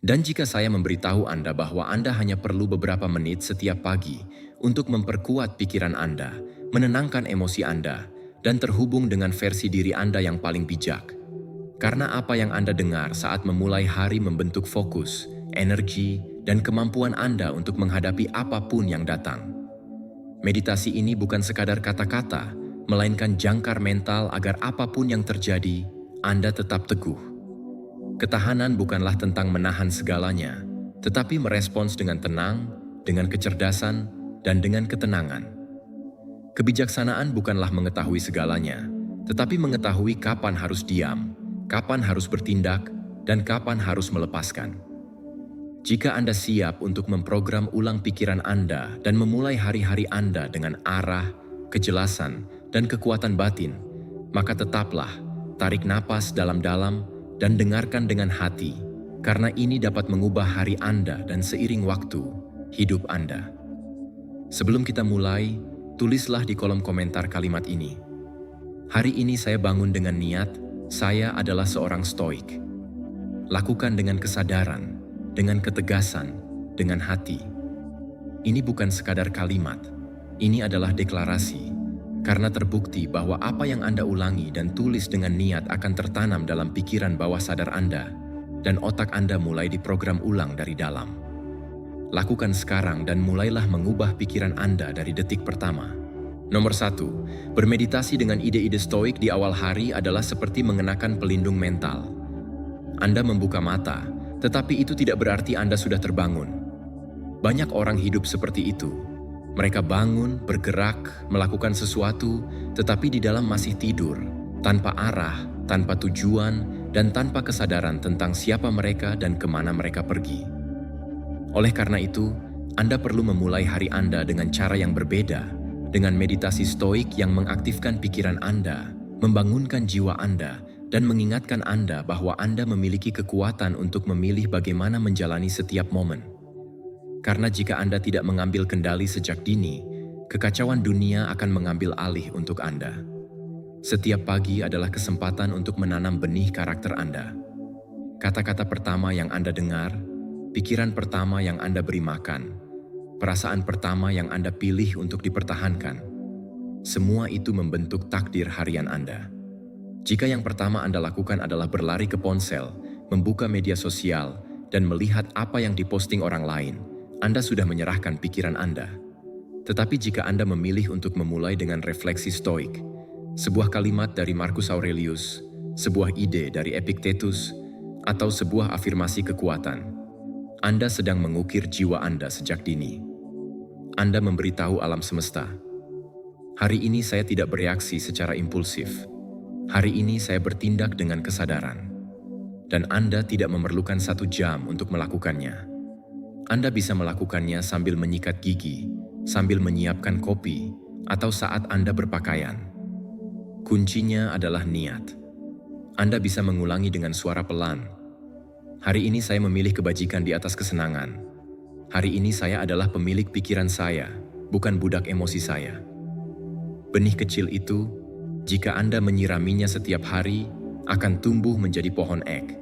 Dan jika saya memberitahu Anda bahwa Anda hanya perlu beberapa menit setiap pagi untuk memperkuat pikiran Anda, menenangkan emosi Anda, dan terhubung dengan versi diri Anda yang paling bijak. Karena apa yang Anda dengar saat memulai hari membentuk fokus, energi, dan kemampuan Anda untuk menghadapi apapun yang datang. Meditasi ini bukan sekadar kata-kata, melainkan jangkar mental agar apapun yang terjadi, Anda tetap teguh. Ketahanan bukanlah tentang menahan segalanya, tetapi merespons dengan tenang, dengan kecerdasan, dan dengan ketenangan. Kebijaksanaan bukanlah mengetahui segalanya, tetapi mengetahui kapan harus diam, kapan harus bertindak, dan kapan harus melepaskan. Jika Anda siap untuk memprogram ulang pikiran Anda dan memulai hari-hari Anda dengan arah, kejelasan, dan kekuatan batin, maka tetaplah tarik napas dalam-dalam dan dengarkan dengan hati, karena ini dapat mengubah hari Anda dan seiring waktu, hidup Anda. Sebelum kita mulai, tulislah di kolom komentar kalimat ini. Hari ini saya bangun dengan niat, saya adalah seorang stoik. Lakukan dengan kesadaran, dengan ketegasan, dengan hati. Ini bukan sekadar kalimat, ini adalah deklarasi. Karena terbukti bahwa apa yang Anda ulangi dan tulis dengan niat akan tertanam dalam pikiran bawah sadar Anda, dan otak Anda mulai diprogram ulang dari dalam. Lakukan sekarang dan mulailah mengubah pikiran Anda dari detik pertama. Nomor 1, bermeditasi dengan ide-ide stoik di awal hari adalah seperti mengenakan pelindung mental. Anda membuka mata, tetapi itu tidak berarti Anda sudah terbangun. Banyak orang hidup seperti itu. Mereka bangun, bergerak, melakukan sesuatu, tetapi di dalam masih tidur, tanpa arah, tanpa tujuan, dan tanpa kesadaran tentang siapa mereka dan kemana mereka pergi. Oleh karena itu, Anda perlu memulai hari Anda dengan cara yang berbeda, dengan meditasi stoik yang mengaktifkan pikiran Anda, membangunkan jiwa Anda, dan mengingatkan Anda bahwa Anda memiliki kekuatan untuk memilih bagaimana menjalani setiap momen. Karena jika Anda tidak mengambil kendali sejak dini, kekacauan dunia akan mengambil alih untuk Anda. Setiap pagi adalah kesempatan untuk menanam benih karakter Anda. Kata-kata pertama yang Anda dengar, pikiran pertama yang Anda beri makan, perasaan pertama yang Anda pilih untuk dipertahankan, semua itu membentuk takdir harian Anda. Jika yang pertama Anda lakukan adalah berlari ke ponsel, membuka media sosial, dan melihat apa yang diposting orang lain, Anda sudah menyerahkan pikiran Anda. Tetapi jika Anda memilih untuk memulai dengan refleksi stoik, sebuah kalimat dari Marcus Aurelius, sebuah ide dari Epictetus, atau sebuah afirmasi kekuatan, Anda sedang mengukir jiwa Anda sejak dini. Anda memberitahu alam semesta, hari ini saya tidak bereaksi secara impulsif. Hari ini saya bertindak dengan kesadaran. Dan Anda tidak memerlukan 1 jam untuk melakukannya. Anda bisa melakukannya sambil menyikat gigi, sambil menyiapkan kopi, atau saat Anda berpakaian. Kuncinya adalah niat. Anda bisa mengulangi dengan suara pelan. Hari ini saya memilih kebajikan di atas kesenangan. Hari ini saya adalah pemilik pikiran saya, bukan budak emosi saya. Benih kecil itu, jika Anda menyiraminya setiap hari, akan tumbuh menjadi pohon ek.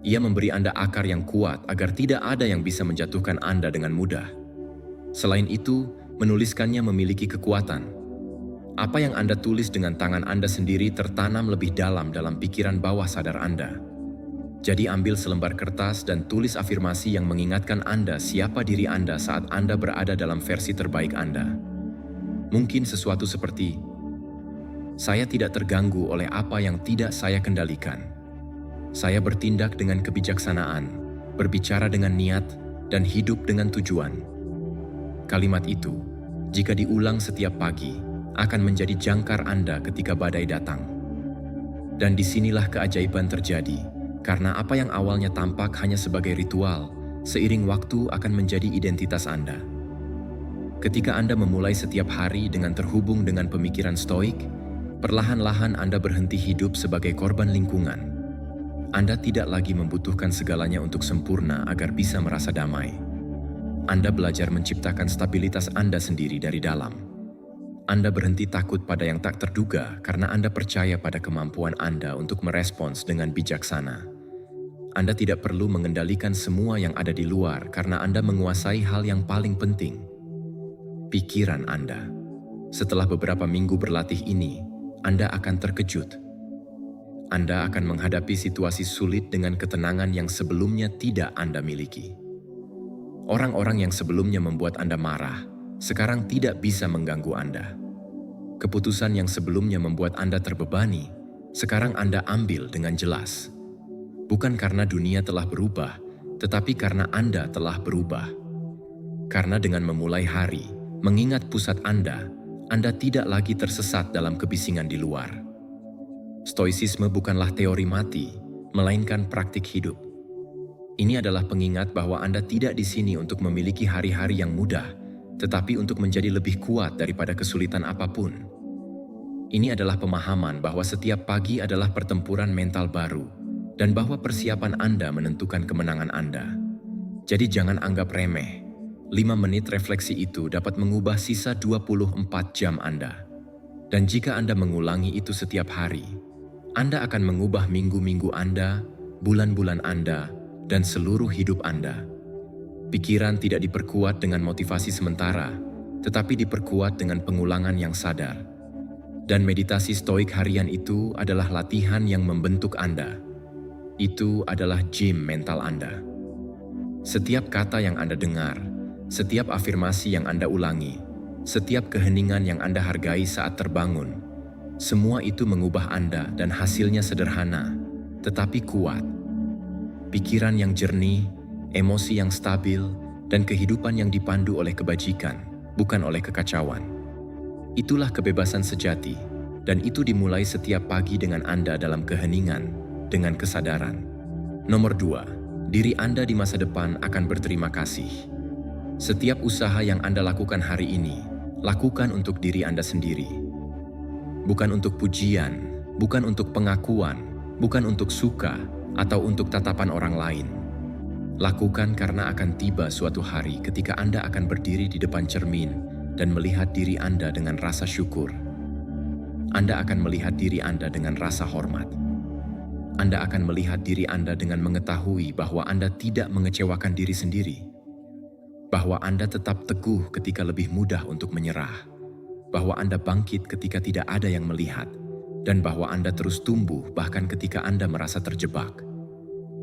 Ia memberi Anda akar yang kuat agar tidak ada yang bisa menjatuhkan Anda dengan mudah. Selain itu, menuliskannya memiliki kekuatan. Apa yang Anda tulis dengan tangan Anda sendiri tertanam lebih dalam pikiran bawah sadar Anda. Jadi ambil selembar kertas dan tulis afirmasi yang mengingatkan Anda siapa diri Anda saat Anda berada dalam versi terbaik Anda. Mungkin sesuatu seperti, saya tidak terganggu oleh apa yang tidak saya kendalikan. Saya bertindak dengan kebijaksanaan, berbicara dengan niat, dan hidup dengan tujuan. Kalimat itu, jika diulang setiap pagi, akan menjadi jangkar Anda ketika badai datang. Dan disinilah keajaiban terjadi, karena apa yang awalnya tampak hanya sebagai ritual, seiring waktu akan menjadi identitas Anda. Ketika Anda memulai setiap hari dengan terhubung dengan pemikiran stoik, perlahan-lahan Anda berhenti hidup sebagai korban lingkungan. Anda tidak lagi membutuhkan segalanya untuk sempurna agar bisa merasa damai. Anda belajar menciptakan stabilitas Anda sendiri dari dalam. Anda berhenti takut pada yang tak terduga karena Anda percaya pada kemampuan Anda untuk merespons dengan bijaksana. Anda tidak perlu mengendalikan semua yang ada di luar karena Anda menguasai hal yang paling penting, pikiran Anda. Setelah beberapa minggu berlatih ini, Anda akan terkejut. Anda akan menghadapi situasi sulit dengan ketenangan yang sebelumnya tidak Anda miliki. Orang-orang yang sebelumnya membuat Anda marah, sekarang tidak bisa mengganggu Anda. Keputusan yang sebelumnya membuat Anda terbebani, sekarang Anda ambil dengan jelas. Bukan karena dunia telah berubah, tetapi karena Anda telah berubah. Karena dengan memulai hari, mengingat pusat Anda tidak lagi tersesat dalam kebisingan di luar. Stoicisme bukanlah teori mati, melainkan praktik hidup. Ini adalah pengingat bahwa Anda tidak di sini untuk memiliki hari-hari yang mudah, tetapi untuk menjadi lebih kuat daripada kesulitan apapun. Ini adalah pemahaman bahwa setiap pagi adalah pertempuran mental baru, dan bahwa persiapan Anda menentukan kemenangan Anda. Jadi jangan anggap remeh. 5 menit refleksi itu dapat mengubah sisa 24 jam Anda. Dan jika Anda mengulangi itu setiap hari, Anda akan mengubah minggu-minggu Anda, bulan-bulan Anda, dan seluruh hidup Anda. Pikiran tidak diperkuat dengan motivasi sementara, tetapi diperkuat dengan pengulangan yang sadar. Dan meditasi stoik harian itu adalah latihan yang membentuk Anda. Itu adalah gym mental Anda. Setiap kata yang Anda dengar, setiap afirmasi yang Anda ulangi, setiap keheningan yang Anda hargai saat terbangun, semua itu mengubah Anda dan hasilnya sederhana, tetapi kuat. Pikiran yang jernih, emosi yang stabil, dan kehidupan yang dipandu oleh kebajikan, bukan oleh kekacauan. Itulah kebebasan sejati, dan itu dimulai setiap pagi dengan Anda dalam keheningan, dengan kesadaran. Nomor 2, diri Anda di masa depan akan berterima kasih. Setiap usaha yang Anda lakukan hari ini, lakukan untuk diri Anda sendiri. Bukan untuk pujian, bukan untuk pengakuan, bukan untuk suka, atau untuk tatapan orang lain. Lakukan karena akan tiba suatu hari ketika Anda akan berdiri di depan cermin dan melihat diri Anda dengan rasa syukur. Anda akan melihat diri Anda dengan rasa hormat. Anda akan melihat diri Anda dengan mengetahui bahwa Anda tidak mengecewakan diri sendiri. Bahwa Anda tetap teguh ketika lebih mudah untuk menyerah, bahwa Anda bangkit ketika tidak ada yang melihat, dan bahwa Anda terus tumbuh bahkan ketika Anda merasa terjebak.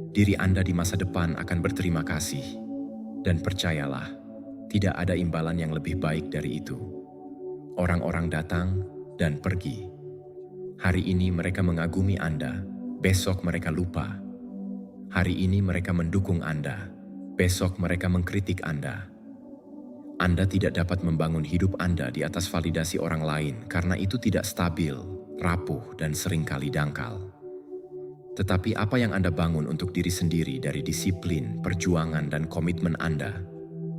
Diri Anda di masa depan akan berterima kasih, dan percayalah, tidak ada imbalan yang lebih baik dari itu. Orang-orang datang dan pergi. Hari ini mereka mengagumi Anda, besok mereka lupa. Hari ini mereka mendukung Anda, besok mereka mengkritik Anda. Anda tidak dapat membangun hidup Anda di atas validasi orang lain karena itu tidak stabil, rapuh, dan seringkali dangkal. Tetapi apa yang Anda bangun untuk diri sendiri dari disiplin, perjuangan, dan komitmen Anda,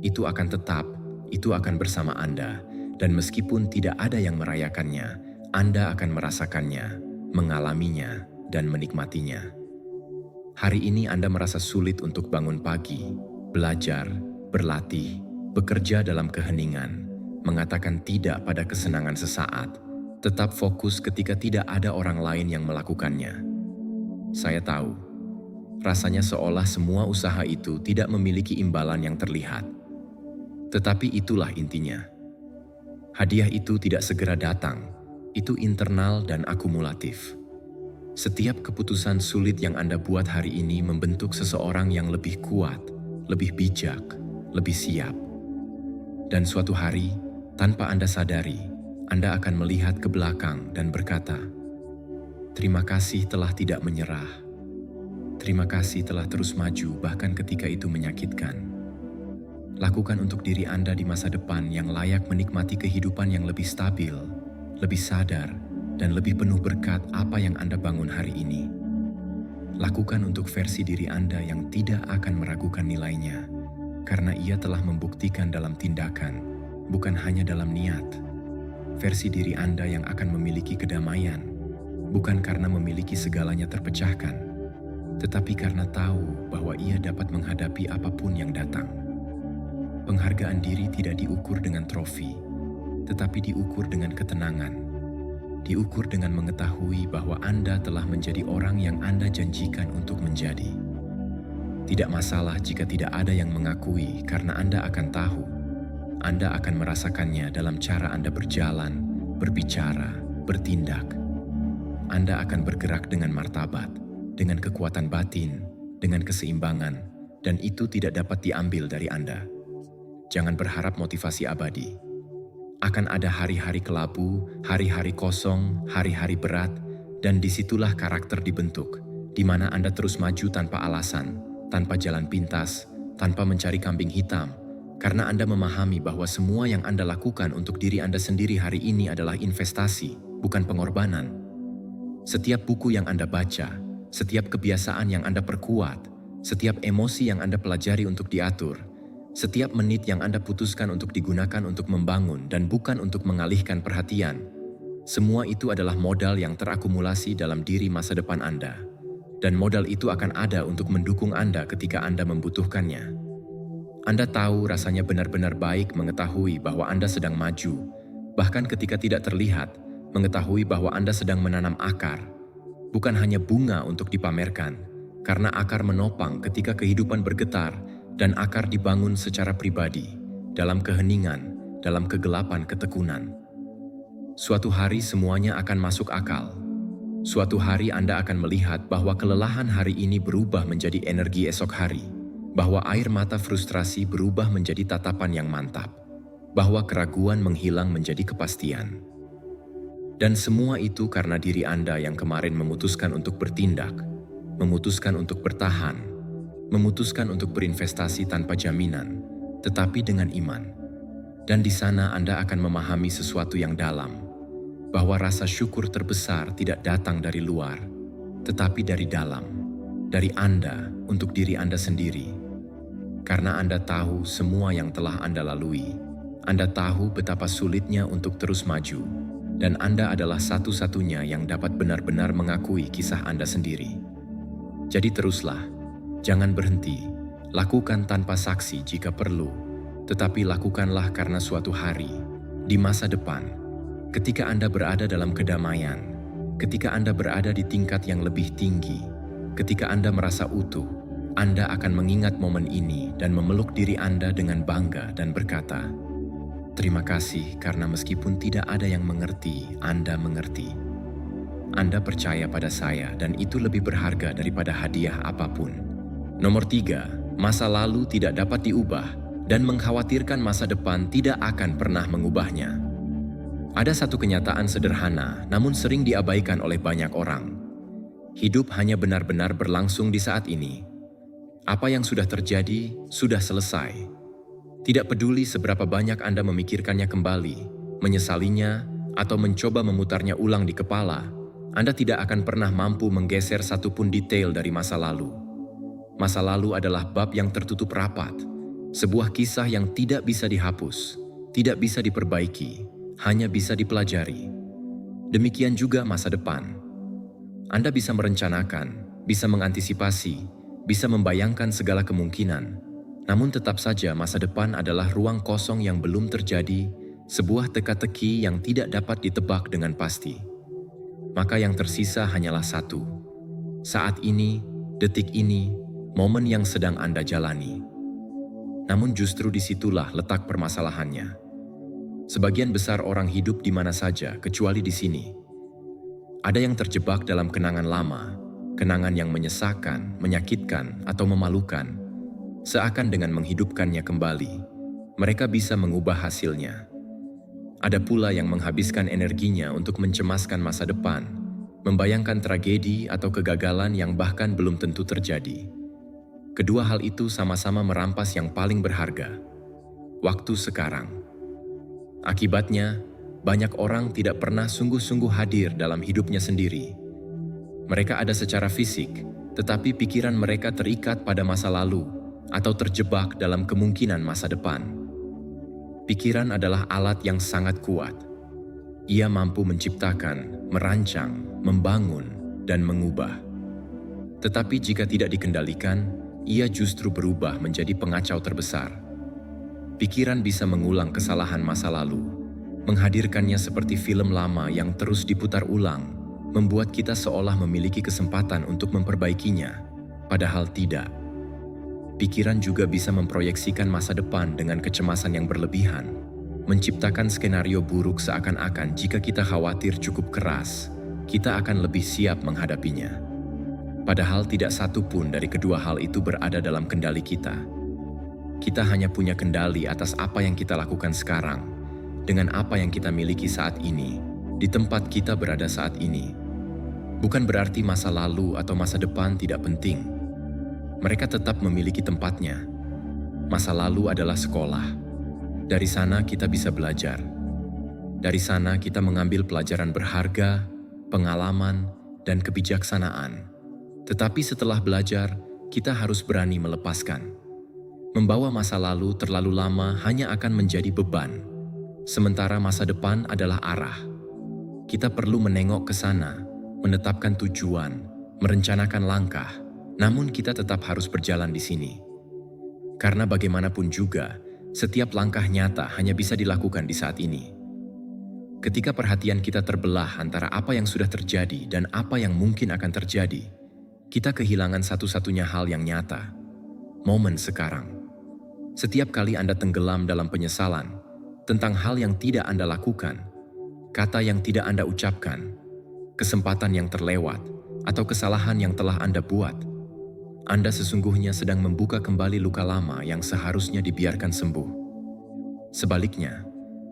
itu akan tetap, itu akan bersama Anda, dan meskipun tidak ada yang merayakannya, Anda akan merasakannya, mengalaminya, dan menikmatinya. Hari ini Anda merasa sulit untuk bangun pagi, belajar, berlatih, bekerja dalam keheningan, mengatakan tidak pada kesenangan sesaat, tetap fokus ketika tidak ada orang lain yang melakukannya. Saya tahu, rasanya seolah semua usaha itu tidak memiliki imbalan yang terlihat. Tetapi itulah intinya. Hadiah itu tidak segera datang, itu internal dan akumulatif. Setiap keputusan sulit yang Anda buat hari ini membentuk seseorang yang lebih kuat, lebih bijak, lebih siap. Dan suatu hari, tanpa Anda sadari, Anda akan melihat ke belakang dan berkata, "Terima kasih telah tidak menyerah. Terima kasih telah terus maju bahkan ketika itu menyakitkan." Lakukan untuk diri Anda di masa depan yang layak menikmati kehidupan yang lebih stabil, lebih sadar, dan lebih penuh berkat apa yang Anda bangun hari ini. Lakukan untuk versi diri Anda yang tidak akan meragukan nilainya, karena ia telah membuktikan dalam tindakan, bukan hanya dalam niat. Versi diri Anda yang akan memiliki kedamaian, bukan karena memiliki segalanya terpecahkan, tetapi karena tahu bahwa ia dapat menghadapi apapun yang datang. Penghargaan diri tidak diukur dengan trofi, tetapi diukur dengan ketenangan. Diukur dengan mengetahui bahwa Anda telah menjadi orang yang Anda janjikan untuk menjadi. Tidak masalah jika tidak ada yang mengakui, karena Anda akan tahu. Anda akan merasakannya dalam cara Anda berjalan, berbicara, bertindak. Anda akan bergerak dengan martabat, dengan kekuatan batin, dengan keseimbangan, dan itu tidak dapat diambil dari Anda. Jangan berharap motivasi abadi. Akan ada hari-hari kelabu, hari-hari kosong, hari-hari berat, dan disitulah karakter dibentuk, di mana Anda terus maju tanpa alasan, tanpa jalan pintas, tanpa mencari kambing hitam, karena Anda memahami bahwa semua yang Anda lakukan untuk diri Anda sendiri hari ini adalah investasi, bukan pengorbanan. Setiap buku yang Anda baca, setiap kebiasaan yang Anda perkuat, setiap emosi yang Anda pelajari untuk diatur, setiap menit yang Anda putuskan untuk digunakan untuk membangun dan bukan untuk mengalihkan perhatian, semua itu adalah modal yang terakumulasi dalam diri masa depan Anda. Dan modal itu akan ada untuk mendukung Anda ketika Anda membutuhkannya. Anda tahu rasanya benar-benar baik mengetahui bahwa Anda sedang maju, bahkan ketika tidak terlihat, mengetahui bahwa Anda sedang menanam akar, bukan hanya bunga untuk dipamerkan, karena akar menopang ketika kehidupan bergetar dan akar dibangun secara pribadi, dalam keheningan, dalam kegelapan ketekunan. Suatu hari semuanya akan masuk akal. Suatu hari Anda akan melihat bahwa kelelahan hari ini berubah menjadi energi esok hari, bahwa air mata frustrasi berubah menjadi tatapan yang mantap, bahwa keraguan menghilang menjadi kepastian. Dan semua itu karena diri Anda yang kemarin memutuskan untuk bertindak, memutuskan untuk bertahan, memutuskan untuk berinvestasi tanpa jaminan, tetapi dengan iman. Dan di sana Anda akan memahami sesuatu yang dalam, bahwa rasa syukur terbesar tidak datang dari luar, tetapi dari dalam, dari Anda untuk diri Anda sendiri. Karena Anda tahu semua yang telah Anda lalui, Anda tahu betapa sulitnya untuk terus maju, dan Anda adalah satu-satunya yang dapat benar-benar mengakui kisah Anda sendiri. Jadi teruslah, jangan berhenti, lakukan tanpa saksi jika perlu, tetapi lakukanlah karena suatu hari, di masa depan, ketika Anda berada dalam kedamaian, ketika Anda berada di tingkat yang lebih tinggi, ketika Anda merasa utuh, Anda akan mengingat momen ini dan memeluk diri Anda dengan bangga dan berkata, "Terima kasih karena meskipun tidak ada yang mengerti, Anda mengerti. Anda percaya pada saya dan itu lebih berharga daripada hadiah apapun." Nomor 3, masa lalu tidak dapat diubah dan mengkhawatirkan masa depan tidak akan pernah mengubahnya. Ada satu kenyataan sederhana namun sering diabaikan oleh banyak orang. Hidup hanya benar-benar berlangsung di saat ini. Apa yang sudah terjadi, sudah selesai. Tidak peduli seberapa banyak Anda memikirkannya kembali, menyesalinya, atau mencoba memutarnya ulang di kepala, Anda tidak akan pernah mampu menggeser satupun detail dari masa lalu. Masa lalu adalah bab yang tertutup rapat, sebuah kisah yang tidak bisa dihapus, tidak bisa diperbaiki, hanya bisa dipelajari. Demikian juga masa depan. Anda bisa merencanakan, bisa mengantisipasi, bisa membayangkan segala kemungkinan, namun tetap saja masa depan adalah ruang kosong yang belum terjadi, sebuah teka-teki yang tidak dapat ditebak dengan pasti. Maka yang tersisa hanyalah satu. Saat ini, detik ini, momen yang sedang Anda jalani. Namun justru disitulah letak permasalahannya. Sebagian besar orang hidup di mana saja kecuali di sini. Ada yang terjebak dalam kenangan lama, kenangan yang menyesakan, menyakitkan, atau memalukan. Seakan dengan menghidupkannya kembali, mereka bisa mengubah hasilnya. Ada pula yang menghabiskan energinya untuk mencemaskan masa depan, membayangkan tragedi atau kegagalan yang bahkan belum tentu terjadi. Kedua hal itu sama-sama merampas yang paling berharga, waktu sekarang. Akibatnya, banyak orang tidak pernah sungguh-sungguh hadir dalam hidupnya sendiri. Mereka ada secara fisik, tetapi pikiran mereka terikat pada masa lalu, atau terjebak dalam kemungkinan masa depan. Pikiran adalah alat yang sangat kuat. Ia mampu menciptakan, merancang, membangun, dan mengubah. Tetapi jika tidak dikendalikan, ia justru berubah menjadi pengacau terbesar. Pikiran bisa mengulang kesalahan masa lalu, menghadirkannya seperti film lama yang terus diputar ulang, membuat kita seolah memiliki kesempatan untuk memperbaikinya, padahal tidak. Pikiran juga bisa memproyeksikan masa depan dengan kecemasan yang berlebihan, menciptakan skenario buruk seakan-akan jika kita khawatir cukup keras, kita akan lebih siap menghadapinya. Padahal tidak satu pun dari kedua hal itu berada dalam kendali kita. Kita hanya punya kendali atas apa yang kita lakukan sekarang, dengan apa yang kita miliki saat ini, di tempat kita berada saat ini. Bukan berarti masa lalu atau masa depan tidak penting. Mereka tetap memiliki tempatnya. Masa lalu adalah sekolah. Dari sana kita bisa belajar. Dari sana kita mengambil pelajaran berharga, pengalaman, dan kebijaksanaan. Tetapi setelah belajar, kita harus berani melepaskan. Membawa masa lalu terlalu lama hanya akan menjadi beban. Sementara masa depan adalah arah. Kita perlu menengok ke sana, menetapkan tujuan, merencanakan langkah. Namun kita tetap harus berjalan di sini. Karena bagaimanapun juga, setiap langkah nyata hanya bisa dilakukan di saat ini. Ketika perhatian kita terbelah antara apa yang sudah terjadi dan apa yang mungkin akan terjadi, kita kehilangan satu-satunya hal yang nyata, momen sekarang. Setiap kali Anda tenggelam dalam penyesalan tentang hal yang tidak Anda lakukan, kata yang tidak Anda ucapkan, kesempatan yang terlewat, atau kesalahan yang telah Anda buat, Anda sesungguhnya sedang membuka kembali luka lama yang seharusnya dibiarkan sembuh. Sebaliknya,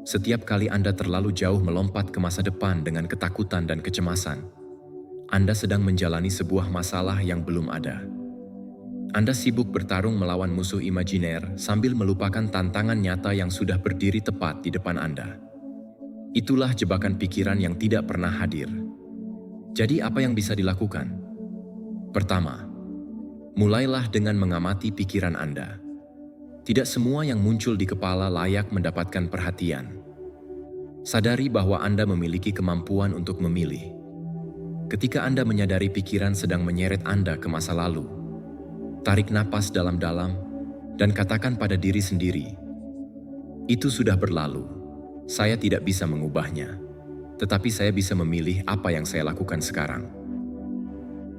setiap kali Anda terlalu jauh melompat ke masa depan dengan ketakutan dan kecemasan, Anda sedang menjalani sebuah masalah yang belum ada. Anda sibuk bertarung melawan musuh imajiner sambil melupakan tantangan nyata yang sudah berdiri tepat di depan Anda. Itulah jebakan pikiran yang tidak pernah hadir. Jadi apa yang bisa dilakukan? Pertama, mulailah dengan mengamati pikiran Anda. Tidak semua yang muncul di kepala layak mendapatkan perhatian. Sadari bahwa Anda memiliki kemampuan untuk memilih. Ketika Anda menyadari pikiran sedang menyeret Anda ke masa lalu, tarik napas dalam-dalam dan katakan pada diri sendiri, "Itu sudah berlalu. Saya tidak bisa mengubahnya, tetapi saya bisa memilih apa yang saya lakukan sekarang."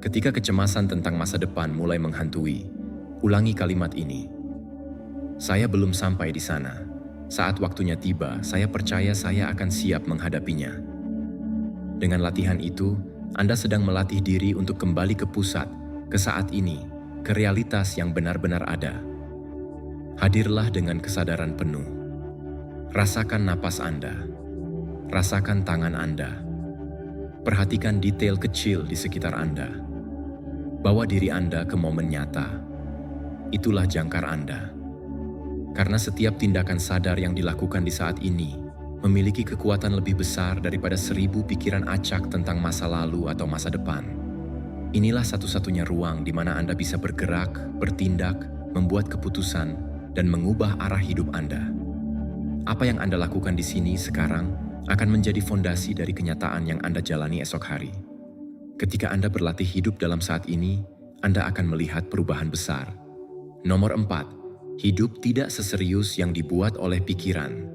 Ketika kecemasan tentang masa depan mulai menghantui, ulangi kalimat ini. Saya belum sampai di sana. Saat waktunya tiba, saya percaya saya akan siap menghadapinya. Dengan latihan itu, Anda sedang melatih diri untuk kembali ke pusat, ke saat ini, ke realitas yang benar-benar ada. Hadirlah dengan kesadaran penuh. Rasakan napas Anda. Rasakan tangan Anda. Perhatikan detail kecil di sekitar Anda. Bawa diri Anda ke momen nyata. Itulah jangkar Anda. Karena setiap tindakan sadar yang dilakukan di saat ini memiliki kekuatan lebih besar daripada 1000 pikiran acak tentang masa lalu atau masa depan. Inilah satu-satunya ruang di mana Anda bisa bergerak, bertindak, membuat keputusan, dan mengubah arah hidup Anda. Apa yang Anda lakukan di sini sekarang akan menjadi fondasi dari kenyataan yang Anda jalani esok hari. Ketika Anda berlatih hidup dalam saat ini, Anda akan melihat perubahan besar. Nomor 4, hidup tidak seserius yang dibuat oleh pikiran.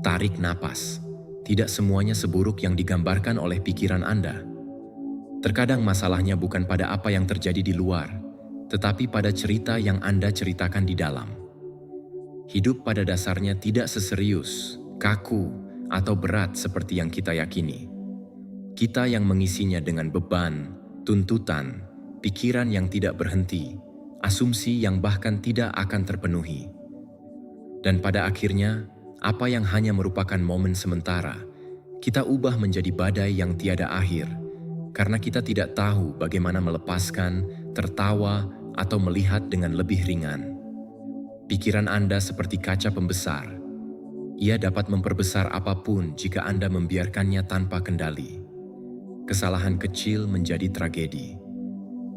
Tarik napas. Tidak semuanya seburuk yang digambarkan oleh pikiran Anda. Terkadang masalahnya bukan pada apa yang terjadi di luar, tetapi pada cerita yang Anda ceritakan di dalam. Hidup pada dasarnya tidak seserius, kaku, atau berat seperti yang kita yakini. Kita yang mengisinya dengan beban, tuntutan, pikiran yang tidak berhenti, asumsi yang bahkan tidak akan terpenuhi. Dan pada akhirnya, apa yang hanya merupakan momen sementara, kita ubah menjadi badai yang tiada akhir, karena kita tidak tahu bagaimana melepaskan, tertawa, atau melihat dengan lebih ringan. Pikiran Anda seperti kaca pembesar. Ia dapat memperbesar apapun jika Anda membiarkannya tanpa kendali. Kesalahan kecil menjadi tragedi.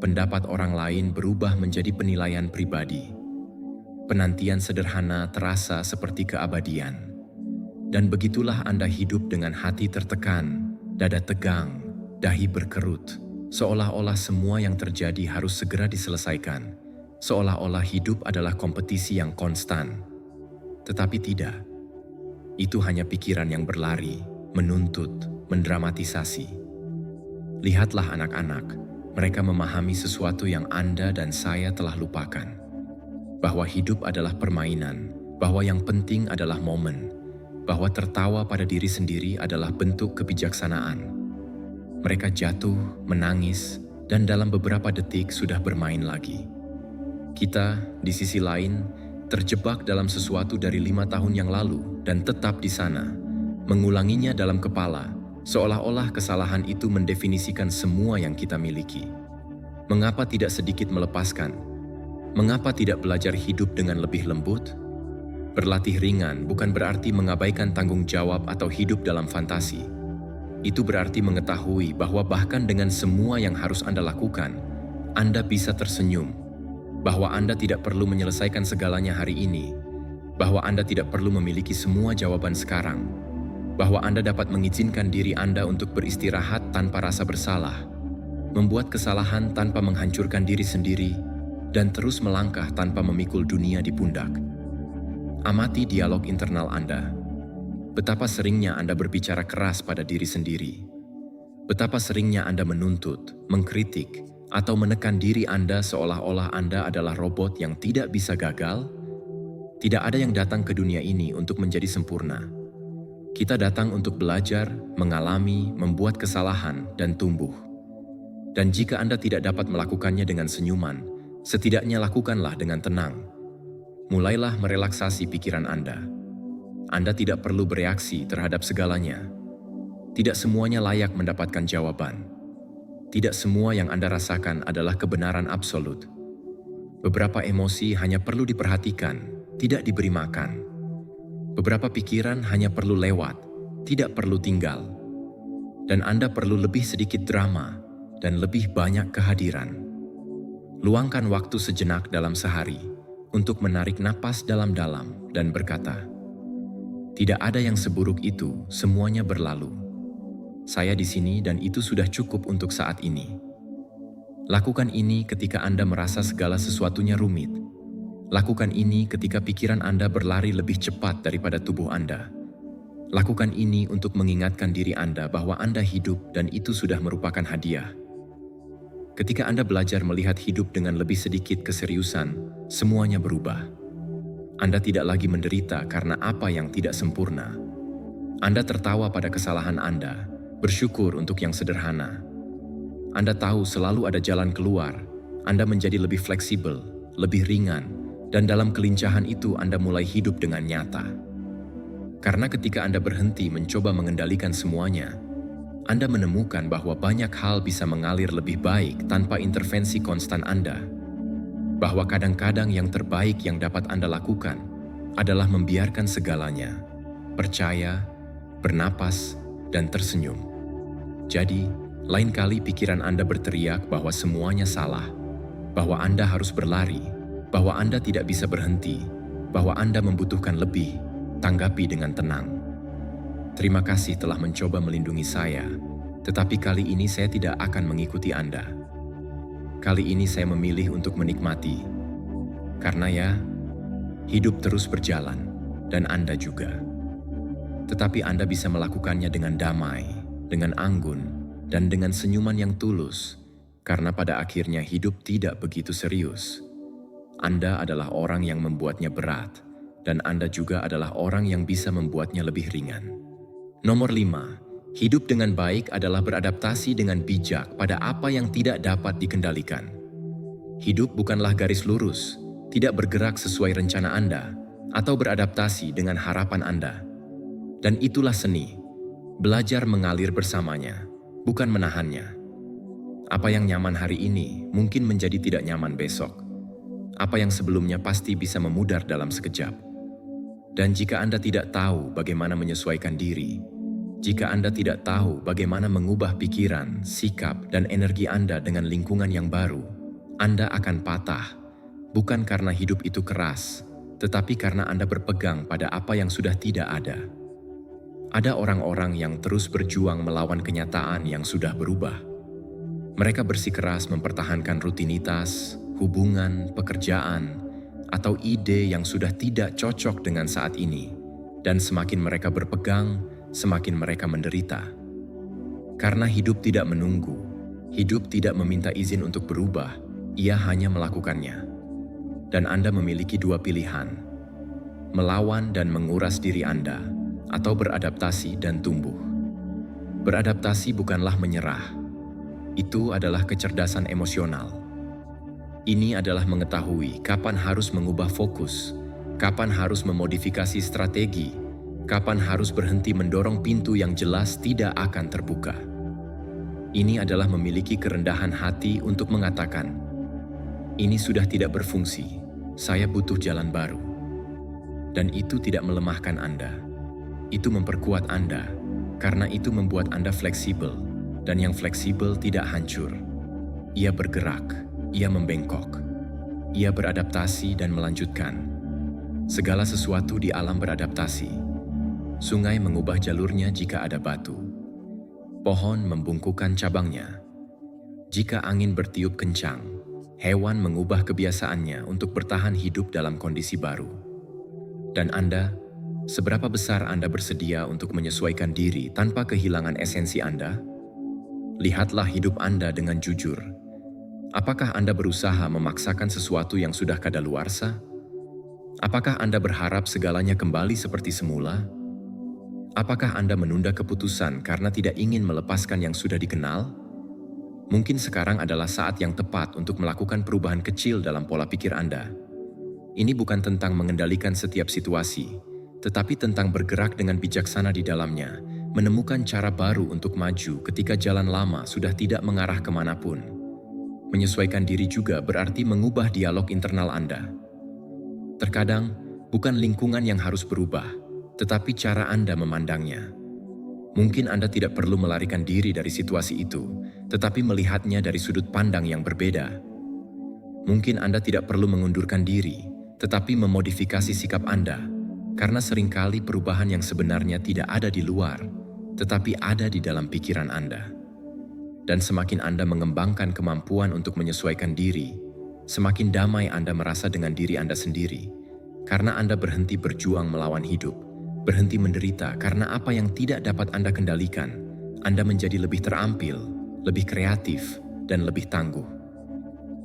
Pendapat orang lain berubah menjadi penilaian pribadi. Penantian sederhana terasa seperti keabadian. Dan begitulah Anda hidup dengan hati tertekan, dada tegang, dahi berkerut, seolah-olah semua yang terjadi harus segera diselesaikan, seolah-olah hidup adalah kompetisi yang konstan. Tetapi tidak. Itu hanya pikiran yang berlari, menuntut, mendramatisasi. Lihatlah anak-anak, mereka memahami sesuatu yang Anda dan saya telah lupakan. bahwa hidup adalah permainan, bahwa yang penting adalah momen, bahwa tertawa pada diri sendiri adalah bentuk kebijaksanaan. Mereka jatuh, menangis, dan dalam beberapa detik sudah bermain lagi. Kita, di sisi lain, terjebak dalam sesuatu dari 5 tahun yang lalu dan tetap di sana, mengulanginya dalam kepala, seolah-olah kesalahan itu mendefinisikan semua yang kita miliki. Mengapa tidak sedikit melepaskan? Mengapa tidak belajar hidup dengan lebih lembut? Berlatih ringan bukan berarti mengabaikan tanggung jawab atau hidup dalam fantasi. Itu berarti mengetahui bahwa bahkan dengan semua yang harus Anda lakukan, Anda bisa tersenyum, bahwa Anda tidak perlu menyelesaikan segalanya hari ini, bahwa Anda tidak perlu memiliki semua jawaban sekarang, bahwa Anda dapat mengizinkan diri Anda untuk beristirahat tanpa rasa bersalah, membuat kesalahan tanpa menghancurkan diri sendiri, dan terus melangkah tanpa memikul dunia di pundak. Amati dialog internal Anda. Betapa seringnya Anda berbicara keras pada diri sendiri. Betapa seringnya Anda menuntut, mengkritik, atau menekan diri Anda seolah-olah Anda adalah robot yang tidak bisa gagal. Tidak ada yang datang ke dunia ini untuk menjadi sempurna. Kita datang untuk belajar, mengalami, membuat kesalahan, dan tumbuh. Dan jika Anda tidak dapat melakukannya dengan senyuman, setidaknya lakukanlah dengan tenang. Mulailah merelaksasi pikiran Anda. Anda tidak perlu bereaksi terhadap segalanya. Tidak semuanya layak mendapatkan jawaban. Tidak semua yang Anda rasakan adalah kebenaran absolut. Beberapa emosi hanya perlu diperhatikan, tidak diberi makan. Beberapa pikiran hanya perlu lewat, tidak perlu tinggal. Dan Anda perlu lebih sedikit drama dan lebih banyak kehadiran. Luangkan waktu sejenak dalam sehari untuk menarik napas dalam-dalam dan berkata, "Tidak ada yang seburuk itu, semuanya berlalu. Saya di sini dan itu sudah cukup untuk saat ini." Lakukan ini ketika Anda merasa segala sesuatunya rumit. Lakukan ini ketika pikiran Anda berlari lebih cepat daripada tubuh Anda. Lakukan ini untuk mengingatkan diri Anda bahwa Anda hidup dan itu sudah merupakan hadiah. Ketika Anda belajar melihat hidup dengan lebih sedikit keseriusan, semuanya berubah. Anda tidak lagi menderita karena apa yang tidak sempurna. Anda tertawa pada kesalahan Anda, bersyukur untuk yang sederhana. Anda tahu selalu ada jalan keluar. Anda menjadi lebih fleksibel, lebih ringan, dan dalam kelincahan itu Anda mulai hidup dengan nyata. Karena ketika Anda berhenti mencoba mengendalikan semuanya, Anda menemukan bahwa banyak hal bisa mengalir lebih baik tanpa intervensi konstan Anda. Bahwa kadang-kadang yang terbaik yang dapat Anda lakukan adalah membiarkan segalanya, percaya, bernapas, dan tersenyum. Jadi, lain kali pikiran Anda berteriak bahwa semuanya salah, bahwa Anda harus berlari, bahwa Anda tidak bisa berhenti, bahwa Anda membutuhkan lebih, tanggapi dengan tenang. Terima kasih telah mencoba melindungi saya, tetapi kali ini saya tidak akan mengikuti Anda. Kali ini saya memilih untuk menikmati, karena ya, hidup terus berjalan, dan Anda juga. Tetapi Anda bisa melakukannya dengan damai, dengan anggun, dan dengan senyuman yang tulus, karena pada akhirnya hidup tidak begitu serius. Anda adalah orang yang membuatnya berat, dan Anda juga adalah orang yang bisa membuatnya lebih ringan. Nomor 5. Hidup dengan baik adalah beradaptasi dengan bijak pada apa yang tidak dapat dikendalikan. Hidup bukanlah garis lurus, tidak bergerak sesuai rencana Anda, atau beradaptasi dengan harapan Anda. Dan itulah seni, belajar mengalir bersamanya, bukan menahannya. Apa yang nyaman hari ini mungkin menjadi tidak nyaman besok. Apa yang sebelumnya pasti bisa memudar dalam sekejap. Dan jika Anda tidak tahu bagaimana menyesuaikan diri, jika Anda tidak tahu bagaimana mengubah pikiran, sikap, dan energi Anda dengan lingkungan yang baru, Anda akan patah, bukan karena hidup itu keras, tetapi karena Anda berpegang pada apa yang sudah tidak ada. Ada orang-orang yang terus berjuang melawan kenyataan yang sudah berubah. Mereka bersikeras mempertahankan rutinitas, hubungan, pekerjaan, atau ide yang sudah tidak cocok dengan saat ini, dan semakin mereka berpegang, semakin mereka menderita. Karena hidup tidak menunggu, hidup tidak meminta izin untuk berubah, ia hanya melakukannya. dan Anda memiliki dua pilihan: melawan dan menguras diri Anda, atau beradaptasi dan tumbuh. Beradaptasi bukanlah menyerah. Itu adalah kecerdasan emosional. Ini adalah mengetahui kapan harus mengubah fokus, kapan harus memodifikasi strategi, kapan harus berhenti mendorong pintu yang jelas tidak akan terbuka. Ini adalah memiliki kerendahan hati untuk mengatakan, "Ini sudah tidak berfungsi, saya butuh jalan baru." Dan itu tidak melemahkan Anda. Itu memperkuat Anda, karena itu membuat Anda fleksibel, dan yang fleksibel tidak hancur. Ia bergerak, ia membengkok, ia beradaptasi dan melanjutkan. Segala sesuatu di alam beradaptasi. Sungai mengubah jalurnya jika ada batu. Pohon membungkukkan cabangnya. Jika angin bertiup kencang, hewan mengubah kebiasaannya untuk bertahan hidup dalam kondisi baru. Dan Anda, seberapa besar Anda bersedia untuk menyesuaikan diri tanpa kehilangan esensi Anda? Lihatlah hidup Anda dengan jujur. Apakah Anda berusaha memaksakan sesuatu yang sudah kadaluarsa? Apakah Anda berharap segalanya kembali seperti semula? Apakah Anda menunda keputusan karena tidak ingin melepaskan yang sudah dikenal? Mungkin sekarang adalah saat yang tepat untuk melakukan perubahan kecil dalam pola pikir Anda. Ini bukan tentang mengendalikan setiap situasi, tetapi tentang bergerak dengan bijaksana di dalamnya, menemukan cara baru untuk maju ketika jalan lama sudah tidak mengarah kemanapun. Menyesuaikan diri juga berarti mengubah dialog internal Anda. Terkadang, bukan lingkungan yang harus berubah, tetapi cara Anda memandangnya. Mungkin Anda tidak perlu melarikan diri dari situasi itu, tetapi melihatnya dari sudut pandang yang berbeda. Mungkin Anda tidak perlu mengundurkan diri, tetapi memodifikasi sikap Anda, karena seringkali perubahan yang sebenarnya tidak ada di luar, tetapi ada di dalam pikiran Anda. Dan semakin Anda mengembangkan kemampuan untuk menyesuaikan diri, semakin damai Anda merasa dengan diri Anda sendiri, karena Anda berhenti berjuang melawan hidup, berhenti menderita karena apa yang tidak dapat Anda kendalikan. Anda menjadi lebih terampil, lebih kreatif, dan lebih tangguh.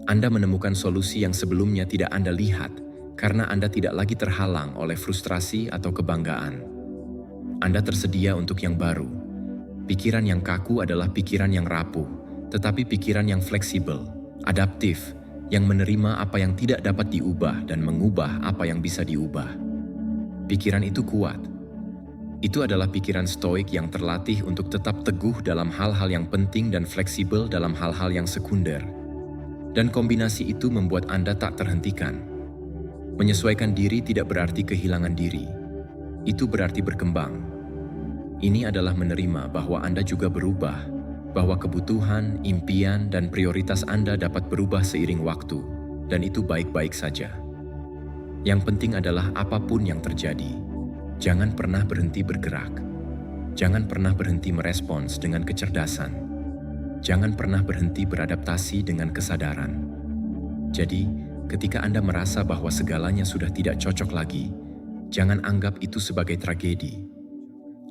Anda menemukan solusi yang sebelumnya tidak Anda lihat, karena Anda tidak lagi terhalang oleh frustrasi atau kebanggaan. Anda tersedia untuk yang baru. Pikiran yang kaku adalah pikiran yang rapuh, tetapi pikiran yang fleksibel, adaptif, yang menerima apa yang tidak dapat diubah dan mengubah apa yang bisa diubah. Pikiran itu kuat. Itu adalah pikiran stoik yang terlatih untuk tetap teguh dalam hal-hal yang penting dan fleksibel dalam hal-hal yang sekunder. Dan kombinasi itu membuat Anda tak terhentikan. Menyesuaikan diri tidak berarti kehilangan diri. Itu berarti berkembang. Ini adalah menerima bahwa Anda juga berubah, bahwa kebutuhan, impian, dan prioritas Anda dapat berubah seiring waktu, dan itu baik-baik saja. Yang penting adalah apapun yang terjadi, jangan pernah berhenti bergerak. Jangan pernah berhenti merespons dengan kecerdasan. Jangan pernah berhenti beradaptasi dengan kesadaran. Jadi, ketika Anda merasa bahwa segalanya sudah tidak cocok lagi, jangan anggap itu sebagai tragedi.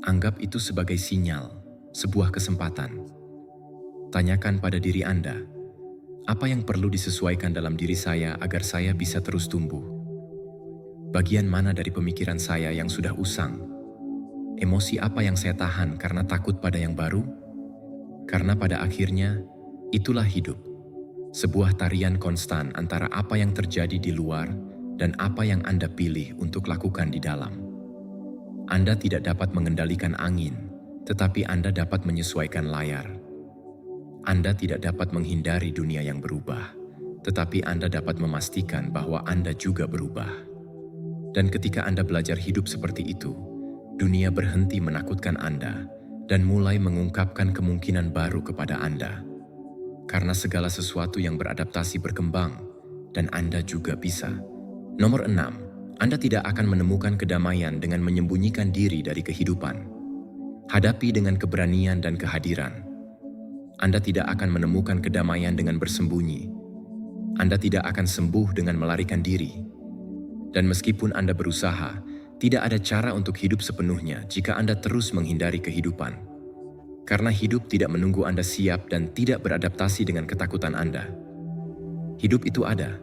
Anggap itu sebagai sinyal, sebuah kesempatan. Tanyakan pada diri Anda, apa yang perlu disesuaikan dalam diri saya agar saya bisa terus tumbuh? Bagian mana dari pemikiran saya yang sudah usang? Emosi apa yang saya tahan karena takut pada yang baru? Karena pada akhirnya, itulah hidup. Sebuah tarian konstan antara apa yang terjadi di luar dan apa yang Anda pilih untuk lakukan di dalam. Anda tidak dapat mengendalikan angin, tetapi Anda dapat menyesuaikan layar. Anda tidak dapat menghindari dunia yang berubah, tetapi Anda dapat memastikan bahwa Anda juga berubah. Dan ketika Anda belajar hidup seperti itu, dunia berhenti menakutkan Anda dan mulai mengungkapkan kemungkinan baru kepada Anda. Karena segala sesuatu yang beradaptasi berkembang, dan Anda juga bisa. Nomor 6. Anda tidak akan menemukan kedamaian dengan menyembunyikan diri dari kehidupan. Hadapi dengan keberanian dan kehadiran. Anda tidak akan menemukan kedamaian dengan bersembunyi. Anda tidak akan sembuh dengan melarikan diri. Dan meskipun Anda berusaha, tidak ada cara untuk hidup sepenuhnya jika Anda terus menghindari kehidupan. Karena hidup tidak menunggu Anda siap dan tidak beradaptasi dengan ketakutan Anda. Hidup itu ada.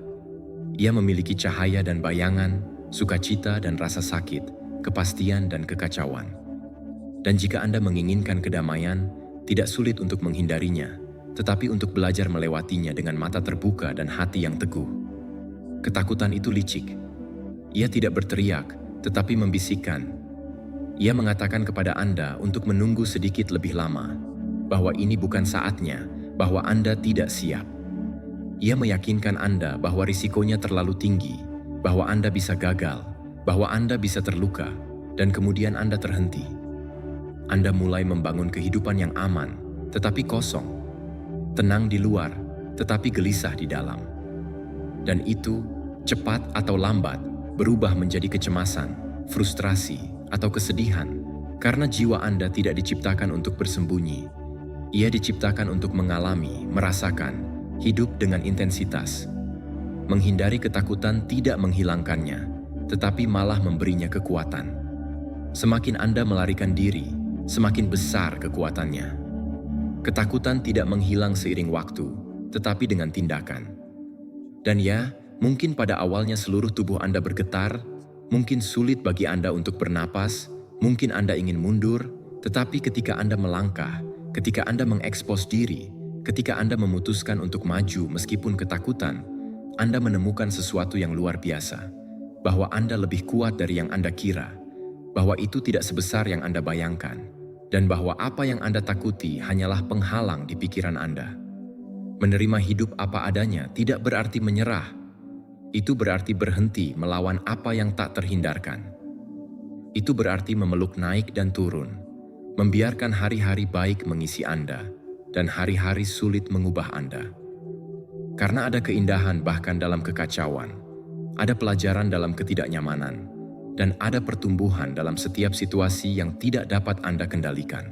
Ia memiliki cahaya dan bayangan, sukacita dan rasa sakit, kepastian dan kekacauan. Dan jika Anda menginginkan kedamaian, tidak sulit untuk menghindarinya, tetapi untuk belajar melewatinya dengan mata terbuka dan hati yang teguh. Ketakutan itu licik. Ia tidak berteriak, tetapi membisikkan. Ia mengatakan kepada Anda untuk menunggu sedikit lebih lama, bahwa ini bukan saatnya, bahwa Anda tidak siap. Ia meyakinkan Anda bahwa risikonya terlalu tinggi, bahwa Anda bisa gagal, bahwa Anda bisa terluka, dan kemudian Anda terhenti. Anda mulai membangun kehidupan yang aman, tetapi kosong. Tenang di luar, tetapi gelisah di dalam. Dan itu, cepat atau lambat, berubah menjadi kecemasan, frustrasi, atau kesedihan, karena jiwa Anda tidak diciptakan untuk bersembunyi. Ia diciptakan untuk mengalami, merasakan, hidup dengan intensitas. Menghindari ketakutan tidak menghilangkannya, tetapi malah memberinya kekuatan. Semakin Anda melarikan diri, semakin besar kekuatannya. Ketakutan tidak menghilang seiring waktu, tetapi dengan tindakan. Dan ya, mungkin pada awalnya seluruh tubuh Anda bergetar, mungkin sulit bagi Anda untuk bernapas, mungkin Anda ingin mundur, tetapi ketika Anda melangkah, ketika Anda mengekspos diri, ketika Anda memutuskan untuk maju meskipun ketakutan, Anda menemukan sesuatu yang luar biasa, bahwa Anda lebih kuat dari yang Anda kira, bahwa itu tidak sebesar yang Anda bayangkan, dan bahwa apa yang Anda takuti hanyalah penghalang di pikiran Anda. Menerima hidup apa adanya tidak berarti menyerah. Itu berarti berhenti melawan apa yang tak terhindarkan. Itu berarti memeluk naik dan turun, membiarkan hari-hari baik mengisi Anda, dan hari-hari sulit mengubah Anda. Karena ada keindahan bahkan dalam kekacauan, ada pelajaran dalam ketidaknyamanan, dan ada pertumbuhan dalam setiap situasi yang tidak dapat Anda kendalikan.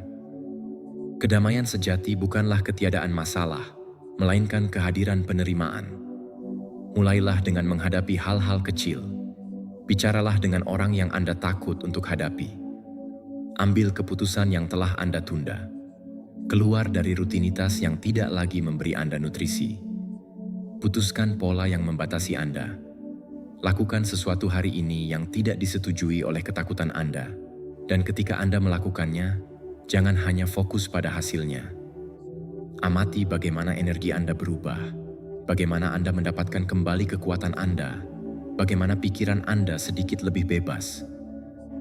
Kedamaian sejati bukanlah ketiadaan masalah, melainkan kehadiran penerimaan. Mulailah dengan menghadapi hal-hal kecil. Bicaralah dengan orang yang Anda takut untuk hadapi. Ambil keputusan yang telah Anda tunda. Keluar dari rutinitas yang tidak lagi memberi Anda nutrisi. Putuskan pola yang membatasi Anda. Lakukan sesuatu hari ini yang tidak disetujui oleh ketakutan Anda. Dan ketika Anda melakukannya, jangan hanya fokus pada hasilnya. Amati bagaimana energi Anda berubah, bagaimana Anda mendapatkan kembali kekuatan Anda, bagaimana pikiran Anda sedikit lebih bebas.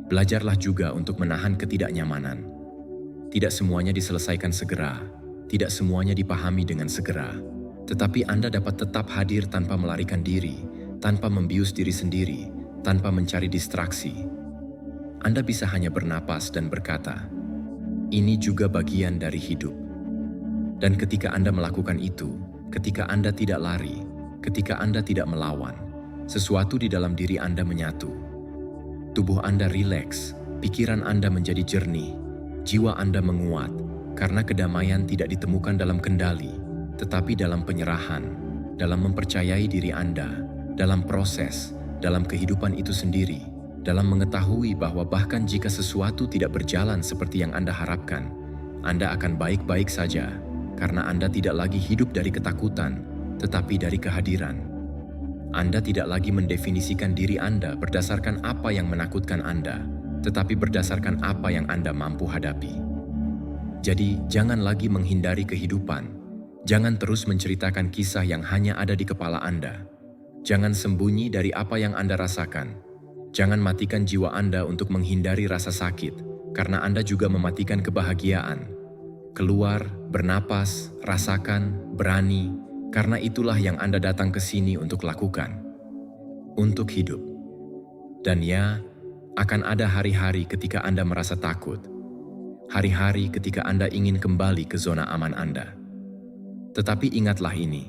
Belajarlah juga untuk menahan ketidaknyamanan. Tidak semuanya diselesaikan segera, tidak semuanya dipahami dengan segera, tetapi Anda dapat tetap hadir tanpa melarikan diri, tanpa membius diri sendiri, tanpa mencari distraksi. Anda bisa hanya bernapas dan berkata, "Ini juga bagian dari hidup." Dan ketika Anda melakukan itu, ketika Anda tidak lari, ketika Anda tidak melawan, sesuatu di dalam diri Anda menyatu. Tubuh Anda rileks, pikiran Anda menjadi jernih, jiwa Anda menguat, karena kedamaian tidak ditemukan dalam kendali, tetapi dalam penyerahan, dalam mempercayai diri Anda, dalam proses, dalam kehidupan itu sendiri, dalam mengetahui bahwa bahkan jika sesuatu tidak berjalan seperti yang Anda harapkan, Anda akan baik-baik saja, karena Anda tidak lagi hidup dari ketakutan, tetapi dari kehadiran. Anda tidak lagi mendefinisikan diri Anda berdasarkan apa yang menakutkan Anda, tetapi berdasarkan apa yang Anda mampu hadapi. Jadi, jangan lagi menghindari kehidupan. Jangan terus menceritakan kisah yang hanya ada di kepala Anda. Jangan sembunyi dari apa yang Anda rasakan. Jangan matikan jiwa Anda untuk menghindari rasa sakit, karena Anda juga mematikan kebahagiaan. Keluar, bernapas, rasakan, berani, karena itulah yang Anda datang ke sini untuk lakukan. Untuk hidup. Dan ya, akan ada hari-hari ketika Anda merasa takut. Hari-hari ketika Anda ingin kembali ke zona aman Anda. Tetapi ingatlah ini,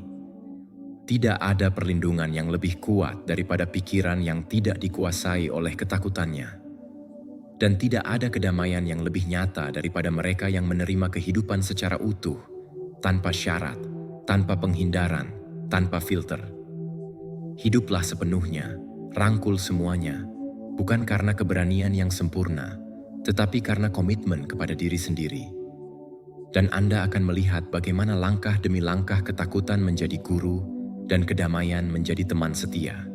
tidak ada perlindungan yang lebih kuat daripada pikiran yang tidak dikuasai oleh ketakutannya. Dan tidak ada kedamaian yang lebih nyata daripada mereka yang menerima kehidupan secara utuh, tanpa syarat, tanpa penghindaran, tanpa filter. Hiduplah sepenuhnya, rangkul semuanya, bukan karena keberanian yang sempurna, tetapi karena komitmen kepada diri sendiri. Dan Anda akan melihat bagaimana langkah demi langkah ketakutan menjadi guru dan kedamaian menjadi teman setia.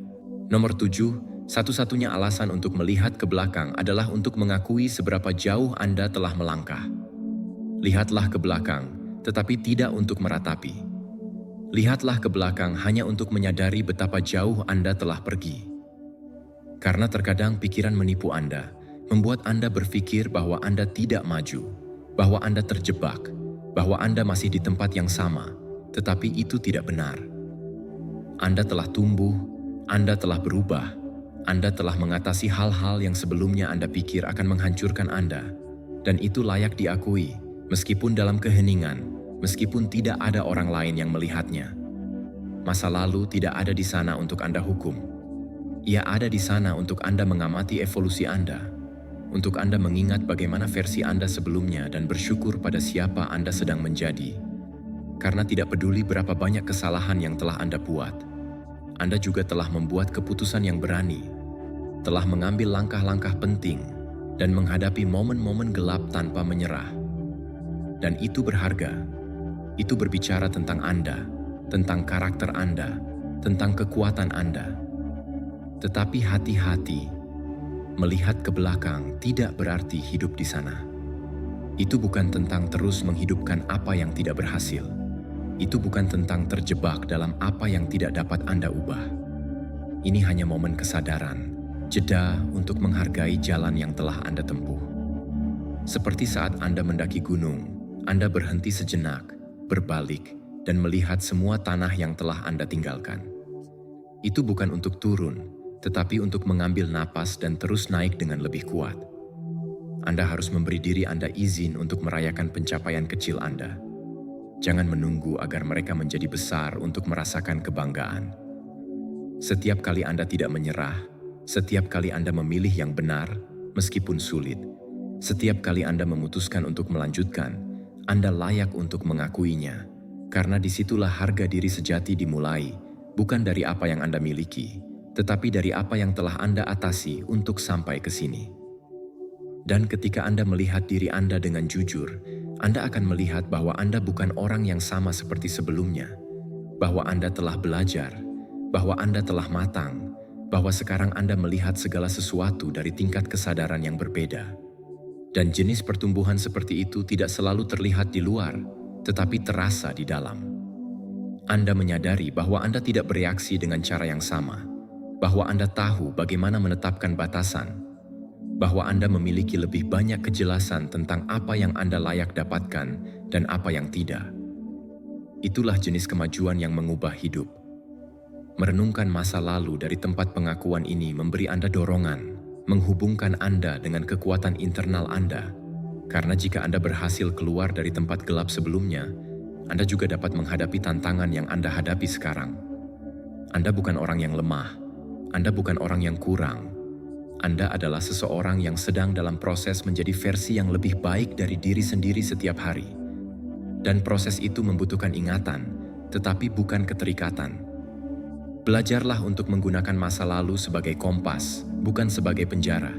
Nomor 7, satu-satunya alasan untuk melihat ke belakang adalah untuk mengakui seberapa jauh Anda telah melangkah. Lihatlah ke belakang, tetapi tidak untuk meratapi. Lihatlah ke belakang hanya untuk menyadari betapa jauh Anda telah pergi. Karena terkadang pikiran menipu Anda, membuat Anda berpikir bahwa Anda tidak maju, bahwa Anda terjebak, bahwa Anda masih di tempat yang sama, tetapi itu tidak benar. Anda telah tumbuh, Anda telah berubah, Anda telah mengatasi hal-hal yang sebelumnya Anda pikir akan menghancurkan Anda, dan itu layak diakui. Meskipun dalam keheningan, meskipun tidak ada orang lain yang melihatnya. Masa lalu tidak ada di sana untuk Anda hukum. Ia ada di sana untuk Anda mengamati evolusi Anda, untuk Anda mengingat bagaimana versi Anda sebelumnya dan bersyukur pada siapa Anda sedang menjadi. Karena tidak peduli berapa banyak kesalahan yang telah Anda buat, Anda juga telah membuat keputusan yang berani, telah mengambil langkah-langkah penting, dan menghadapi momen-momen gelap tanpa menyerah. Dan itu berharga. Itu berbicara tentang Anda, tentang karakter Anda, tentang kekuatan Anda. Tetapi hati-hati, melihat ke belakang tidak berarti hidup di sana. Itu bukan tentang terus menghidupkan apa yang tidak berhasil. Itu bukan tentang terjebak dalam apa yang tidak dapat Anda ubah. Ini hanya momen kesadaran, jeda untuk menghargai jalan yang telah Anda tempuh. Seperti saat Anda mendaki gunung, Anda berhenti sejenak, berbalik, dan melihat semua tanah yang telah Anda tinggalkan. Itu bukan untuk turun, tetapi untuk mengambil napas dan terus naik dengan lebih kuat. Anda harus memberi diri Anda izin untuk merayakan pencapaian kecil Anda. Jangan menunggu agar mereka menjadi besar untuk merasakan kebanggaan. Setiap kali Anda tidak menyerah, setiap kali Anda memilih yang benar, meskipun sulit, setiap kali Anda memutuskan untuk melanjutkan, Anda layak untuk mengakuinya, karena disitulah harga diri sejati dimulai, bukan dari apa yang Anda miliki, tetapi dari apa yang telah Anda atasi untuk sampai ke sini. Dan ketika Anda melihat diri Anda dengan jujur, Anda akan melihat bahwa Anda bukan orang yang sama seperti sebelumnya, bahwa Anda telah belajar, bahwa Anda telah matang, bahwa sekarang Anda melihat segala sesuatu dari tingkat kesadaran yang berbeda. Dan jenis pertumbuhan seperti itu tidak selalu terlihat di luar, tetapi terasa di dalam. Anda menyadari bahwa Anda tidak bereaksi dengan cara yang sama, bahwa Anda tahu bagaimana menetapkan batasan, bahwa Anda memiliki lebih banyak kejelasan tentang apa yang Anda layak dapatkan dan apa yang tidak. Itulah jenis kemajuan yang mengubah hidup. Merenungkan masa lalu dari tempat pengakuan ini memberi Anda dorongan, menghubungkan Anda dengan kekuatan internal Anda. Karena jika Anda berhasil keluar dari tempat gelap sebelumnya, Anda juga dapat menghadapi tantangan yang Anda hadapi sekarang. Anda bukan orang yang lemah, Anda bukan orang yang kurang. Anda adalah seseorang yang sedang dalam proses menjadi versi yang lebih baik dari diri sendiri setiap hari. Dan proses itu membutuhkan ingatan, tetapi bukan keterikatan. Belajarlah untuk menggunakan masa lalu sebagai kompas, bukan sebagai penjara.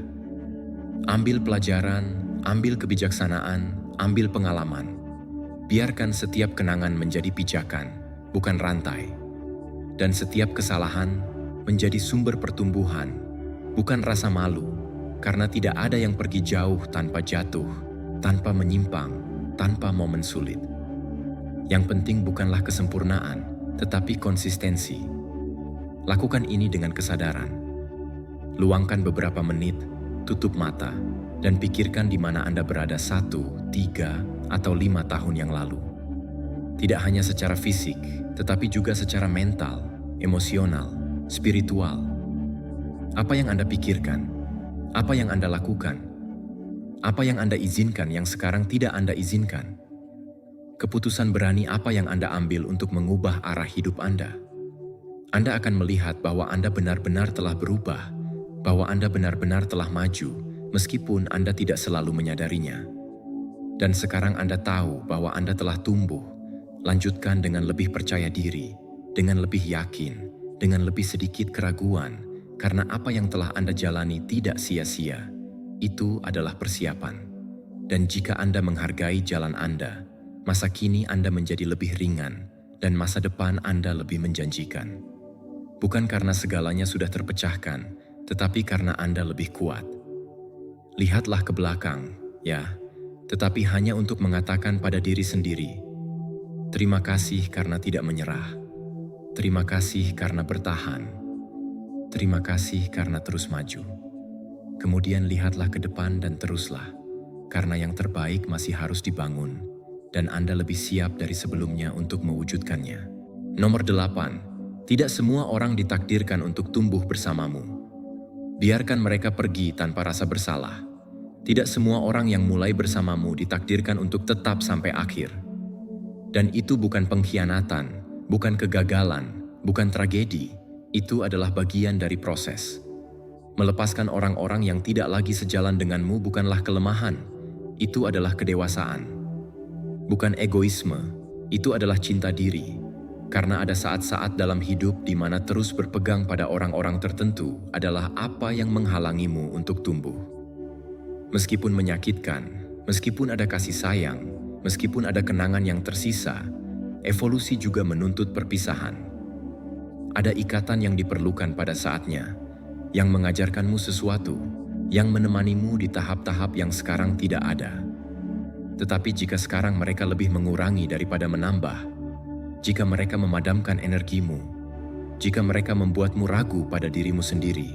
Ambil pelajaran, ambil kebijaksanaan, ambil pengalaman. Biarkan setiap kenangan menjadi pijakan, bukan rantai. Dan setiap kesalahan menjadi sumber pertumbuhan, bukan rasa malu, karena tidak ada yang pergi jauh tanpa jatuh, tanpa menyimpang, tanpa momen sulit. Yang penting bukanlah kesempurnaan, tetapi konsistensi. Lakukan ini dengan kesadaran. Luangkan beberapa menit, tutup mata, dan pikirkan di mana Anda berada 1, 3, atau 5 tahun yang lalu. Tidak hanya secara fisik, tetapi juga secara mental, emosional, spiritual. Apa yang Anda pikirkan? Apa yang Anda lakukan? Apa yang Anda izinkan yang sekarang tidak Anda izinkan? Keputusan berani apa yang Anda ambil untuk mengubah arah hidup Anda? Anda akan melihat bahwa Anda benar-benar telah berubah, bahwa Anda benar-benar telah maju, meskipun Anda tidak selalu menyadarinya. Dan sekarang Anda tahu bahwa Anda telah tumbuh. Lanjutkan dengan lebih percaya diri, dengan lebih yakin, dengan lebih sedikit keraguan, karena apa yang telah Anda jalani tidak sia-sia. Itu adalah persiapan. Dan jika Anda menghargai jalan Anda, masa kini Anda menjadi lebih ringan, dan masa depan Anda lebih menjanjikan. Bukan karena segalanya sudah terpecahkan, tetapi karena Anda lebih kuat. Lihatlah ke belakang, ya, tetapi hanya untuk mengatakan pada diri sendiri, terima kasih karena tidak menyerah. Terima kasih karena bertahan. Terima kasih karena terus maju. Kemudian lihatlah ke depan dan teruslah, karena yang terbaik masih harus dibangun, dan Anda lebih siap dari sebelumnya untuk mewujudkannya. Nomor 8. Tidak semua orang ditakdirkan untuk tumbuh bersamamu. Biarkan mereka pergi tanpa rasa bersalah. Tidak semua orang yang mulai bersamamu ditakdirkan untuk tetap sampai akhir. Dan itu bukan pengkhianatan, bukan kegagalan, bukan tragedi. Itu adalah bagian dari proses. Melepaskan orang-orang yang tidak lagi sejalan denganmu bukanlah kelemahan. Itu adalah kedewasaan. Bukan egoisme, itu adalah cinta diri. Karena ada saat-saat dalam hidup di mana terus berpegang pada orang-orang tertentu adalah apa yang menghalangimu untuk tumbuh. Meskipun menyakitkan, meskipun ada kasih sayang, meskipun ada kenangan yang tersisa, evolusi juga menuntut perpisahan. Ada ikatan yang diperlukan pada saatnya, yang mengajarkanmu sesuatu, yang menemanimu di tahap-tahap yang sekarang tidak ada. Tetapi jika sekarang mereka lebih mengurangi daripada menambah, jika mereka memadamkan energimu, jika mereka membuatmu ragu pada dirimu sendiri,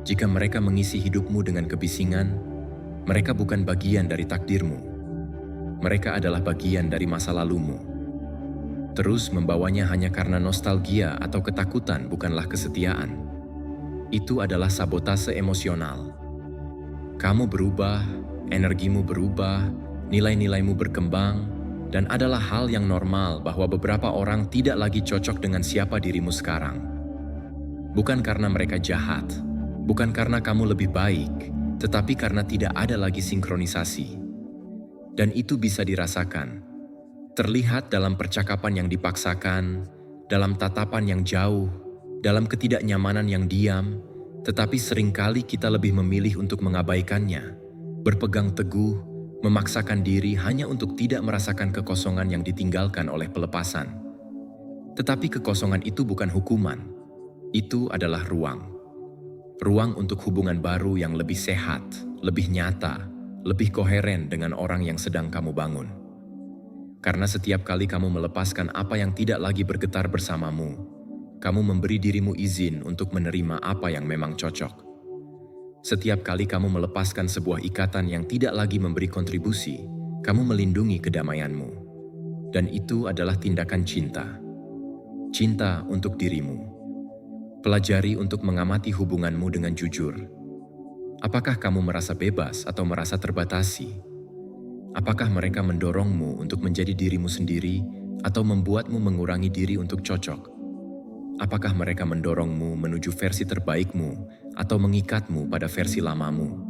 jika mereka mengisi hidupmu dengan kebisingan, mereka bukan bagian dari takdirmu. Mereka adalah bagian dari masa lalumu. Terus membawanya hanya karena nostalgia atau ketakutan bukanlah kesetiaan. Itu adalah sabotase emosional. Kamu berubah, energimu berubah, nilai-nilaimu berkembang, dan adalah hal yang normal bahwa beberapa orang tidak lagi cocok dengan siapa dirimu sekarang. Bukan karena mereka jahat, bukan karena kamu lebih baik, tetapi karena tidak ada lagi sinkronisasi. Dan itu bisa dirasakan. Terlihat dalam percakapan yang dipaksakan, dalam tatapan yang jauh, dalam ketidaknyamanan yang diam, tetapi seringkali kita lebih memilih untuk mengabaikannya, berpegang teguh, memaksakan diri hanya untuk tidak merasakan kekosongan yang ditinggalkan oleh pelepasan. Tetapi kekosongan itu bukan hukuman. Itu adalah ruang. Ruang untuk hubungan baru yang lebih sehat, lebih nyata, lebih koheren dengan orang yang sedang kamu bangun. Karena setiap kali kamu melepaskan apa yang tidak lagi bergetar bersamamu, kamu memberi dirimu izin untuk menerima apa yang memang cocok. Setiap kali kamu melepaskan sebuah ikatan yang tidak lagi memberi kontribusi, kamu melindungi kedamaianmu. Dan itu adalah tindakan cinta. Cinta untuk dirimu. Pelajari untuk mengamati hubunganmu dengan jujur. Apakah kamu merasa bebas atau merasa terbatasi? Apakah mereka mendorongmu untuk menjadi dirimu sendiri atau membuatmu mengurangi diri untuk cocok? Apakah mereka mendorongmu menuju versi terbaikmu atau mengikatmu pada versi lamamu?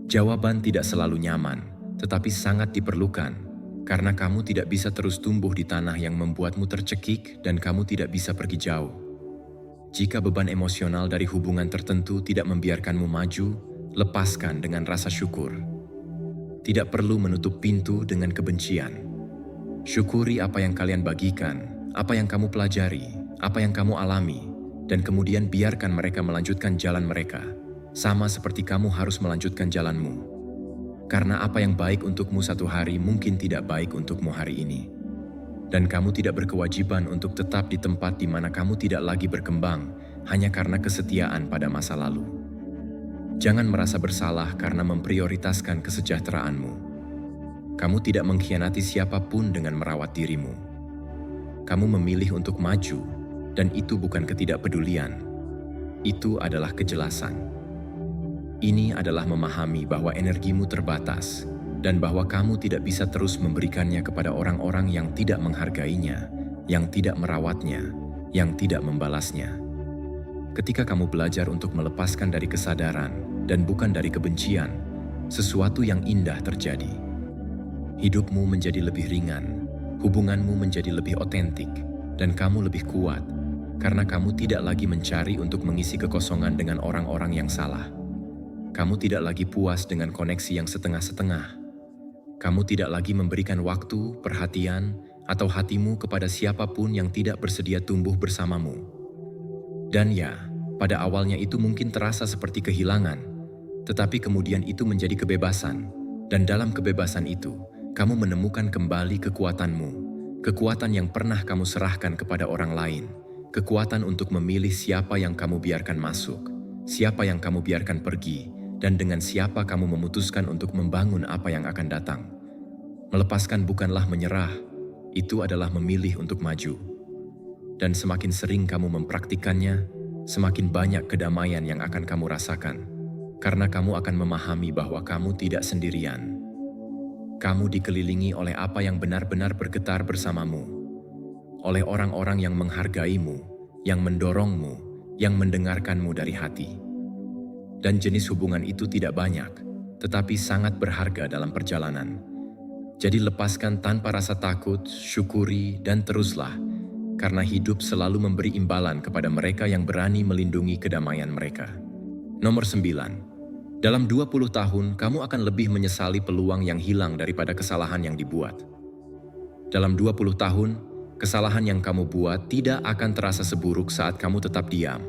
Jawaban tidak selalu nyaman, tetapi sangat diperlukan, karena kamu tidak bisa terus tumbuh di tanah yang membuatmu tercekik dan kamu tidak bisa pergi jauh. Jika beban emosional dari hubungan tertentu tidak membiarkanmu maju, lepaskan dengan rasa syukur. Tidak perlu menutup pintu dengan kebencian. Syukuri apa yang kalian bagikan, apa yang kamu pelajari, apa yang kamu alami, dan kemudian biarkan mereka melanjutkan jalan mereka, sama seperti kamu harus melanjutkan jalanmu. Karena apa yang baik untukmu satu hari mungkin tidak baik untukmu hari ini. Dan kamu tidak berkewajiban untuk tetap di tempat di mana kamu tidak lagi berkembang hanya karena kesetiaan pada masa lalu. Jangan merasa bersalah karena memprioritaskan kesejahteraanmu. Kamu tidak mengkhianati siapapun dengan merawat dirimu. Kamu memilih untuk maju, dan itu bukan ketidakpedulian. Itu adalah kejelasan. Ini adalah memahami bahwa energimu terbatas, dan bahwa kamu tidak bisa terus memberikannya kepada orang-orang yang tidak menghargainya, yang tidak merawatnya, yang tidak membalasnya. Ketika kamu belajar untuk melepaskan dari kesadaran, dan bukan dari kebencian, sesuatu yang indah terjadi. Hidupmu menjadi lebih ringan, hubunganmu menjadi lebih otentik, dan kamu lebih kuat, karena kamu tidak lagi mencari untuk mengisi kekosongan dengan orang-orang yang salah. Kamu tidak lagi puas dengan koneksi yang setengah-setengah. Kamu tidak lagi memberikan waktu, perhatian, atau hatimu kepada siapapun yang tidak bersedia tumbuh bersamamu. Dan ya, pada awalnya itu mungkin terasa seperti kehilangan, tetapi kemudian itu menjadi kebebasan. Dan dalam kebebasan itu, kamu menemukan kembali kekuatanmu, kekuatan yang pernah kamu serahkan kepada orang lain, kekuatan untuk memilih siapa yang kamu biarkan masuk, siapa yang kamu biarkan pergi, dan dengan siapa kamu memutuskan untuk membangun apa yang akan datang. Melepaskan bukanlah menyerah, itu adalah memilih untuk maju. Dan semakin sering kamu mempraktikannya, semakin banyak kedamaian yang akan kamu rasakan, karena kamu akan memahami bahwa kamu tidak sendirian. Kamu dikelilingi oleh apa yang benar-benar bergetar bersamamu, oleh orang-orang yang menghargaimu, yang mendorongmu, yang mendengarkanmu dari hati. Dan jenis hubungan itu tidak banyak, tetapi sangat berharga dalam perjalanan. Jadi lepaskan tanpa rasa takut, syukuri, dan teruslah, karena hidup selalu memberi imbalan kepada mereka yang berani melindungi kedamaian mereka. Nomor 9. Dalam 20 tahun, kamu akan lebih menyesali peluang yang hilang daripada kesalahan yang dibuat. Dalam 20 tahun, kesalahan yang kamu buat tidak akan terasa seburuk saat kamu tetap diam.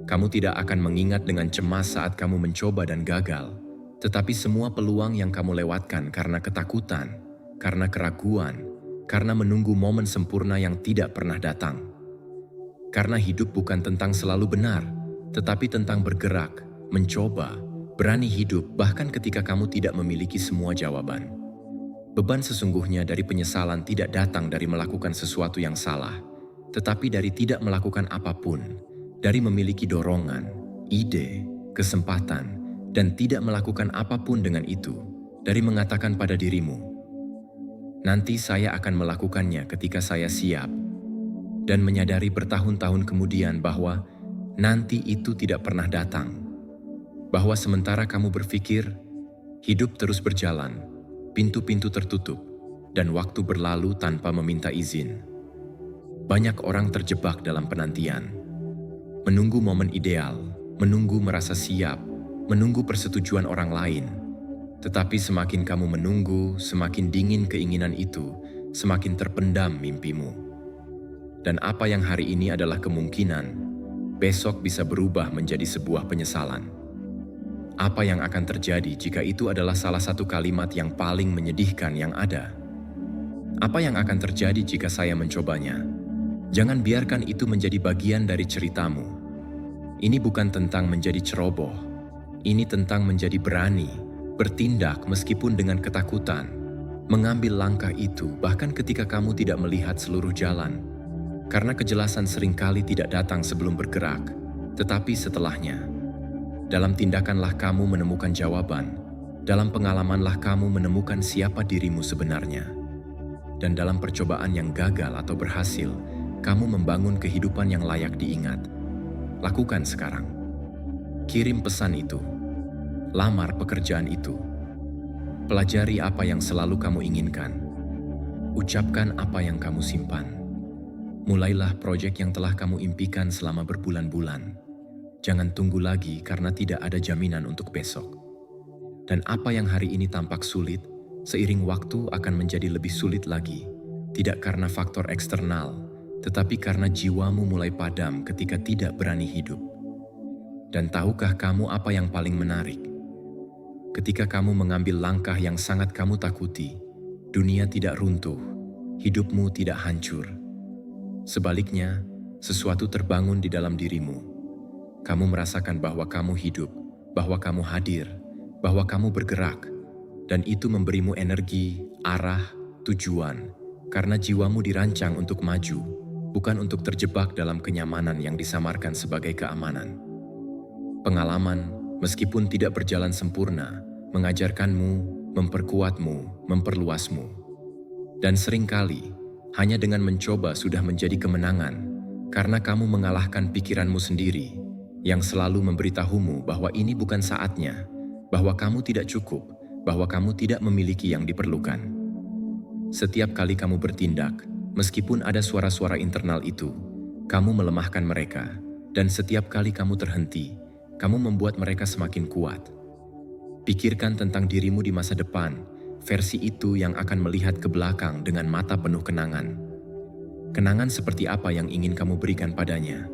Kamu tidak akan mengingat dengan cemas saat kamu mencoba dan gagal, tetapi semua peluang yang kamu lewatkan karena ketakutan, karena keraguan, karena menunggu momen sempurna yang tidak pernah datang. Karena hidup bukan tentang selalu benar, tetapi tentang bergerak, mencoba, berani hidup bahkan ketika kamu tidak memiliki semua jawaban. Beban sesungguhnya dari penyesalan tidak datang dari melakukan sesuatu yang salah, tetapi dari tidak melakukan apapun, dari memiliki dorongan, ide, kesempatan, dan tidak melakukan apapun dengan itu, dari mengatakan pada dirimu, "Nanti saya akan melakukannya ketika saya siap," dan menyadari bertahun-tahun kemudian bahwa nanti itu tidak pernah datang. Bahwa sementara kamu berpikir, hidup terus berjalan, pintu-pintu tertutup, dan waktu berlalu tanpa meminta izin. Banyak orang terjebak dalam penantian, menunggu momen ideal, menunggu merasa siap, menunggu persetujuan orang lain. Tetapi semakin kamu menunggu, semakin dingin keinginan itu, semakin terpendam mimpimu. Dan apa yang hari ini adalah kemungkinan, besok bisa berubah menjadi sebuah penyesalan. Apa yang akan terjadi jika itu adalah salah satu kalimat yang paling menyedihkan yang ada? Apa yang akan terjadi jika saya mencobanya? Jangan biarkan itu menjadi bagian dari ceritamu. Ini bukan tentang menjadi ceroboh. Ini tentang menjadi berani, bertindak meskipun dengan ketakutan, mengambil langkah itu bahkan ketika kamu tidak melihat seluruh jalan. Karena kejelasan seringkali tidak datang sebelum bergerak, tetapi setelahnya. Dalam tindakanlah kamu menemukan jawaban, dalam pengalamanlah kamu menemukan siapa dirimu sebenarnya. Dan dalam percobaan yang gagal atau berhasil, kamu membangun kehidupan yang layak diingat. Lakukan sekarang. Kirim pesan itu. Lamar pekerjaan itu. Pelajari apa yang selalu kamu inginkan. Ucapkan apa yang kamu simpan. Mulailah proyek yang telah kamu impikan selama berbulan-bulan. Jangan tunggu lagi karena tidak ada jaminan untuk besok. Dan apa yang hari ini tampak sulit, seiring waktu akan menjadi lebih sulit lagi. Tidak karena faktor eksternal, tetapi karena jiwamu mulai padam ketika tidak berani hidup. Dan tahukah kamu apa yang paling menarik? Ketika kamu mengambil langkah yang sangat kamu takuti, dunia tidak runtuh, hidupmu tidak hancur. Sebaliknya, sesuatu terbangun di dalam dirimu. Kamu merasakan bahwa kamu hidup, bahwa kamu hadir, bahwa kamu bergerak, dan itu memberimu energi, arah, tujuan, karena jiwamu dirancang untuk maju, bukan untuk terjebak dalam kenyamanan yang disamarkan sebagai keamanan. Pengalaman, meskipun tidak berjalan sempurna, mengajarkanmu, memperkuatmu, memperluasmu. Dan seringkali, hanya dengan mencoba sudah menjadi kemenangan, karena kamu mengalahkan pikiranmu sendiri, yang selalu memberitahumu bahwa ini bukan saatnya, bahwa kamu tidak cukup, bahwa kamu tidak memiliki yang diperlukan. Setiap kali kamu bertindak, meskipun ada suara-suara internal itu, kamu melemahkan mereka, dan setiap kali kamu terhenti, kamu membuat mereka semakin kuat. Pikirkan tentang dirimu di masa depan, versi itu yang akan melihat ke belakang dengan mata penuh kenangan. Kenangan seperti apa yang ingin kamu berikan padanya?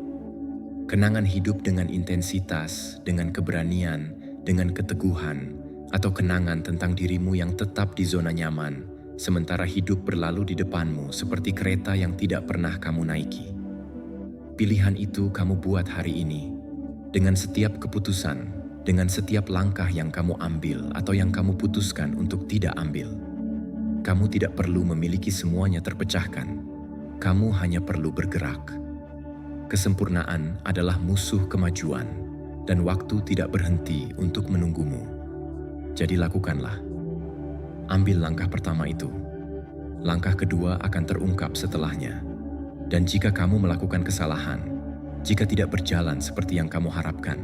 Kenangan hidup dengan intensitas, dengan keberanian, dengan keteguhan, atau kenangan tentang dirimu yang tetap di zona nyaman, sementara hidup berlalu di depanmu seperti kereta yang tidak pernah kamu naiki. Pilihan itu kamu buat hari ini, dengan setiap keputusan, dengan setiap langkah yang kamu ambil atau yang kamu putuskan untuk tidak ambil. Kamu tidak perlu memiliki semuanya terpecahkan, kamu hanya perlu bergerak. Kesempurnaan adalah musuh kemajuan, dan waktu tidak berhenti untuk menunggumu. Jadi lakukanlah. Ambil langkah pertama itu. Langkah kedua akan terungkap setelahnya. Dan jika kamu melakukan kesalahan, jika tidak berjalan seperti yang kamu harapkan,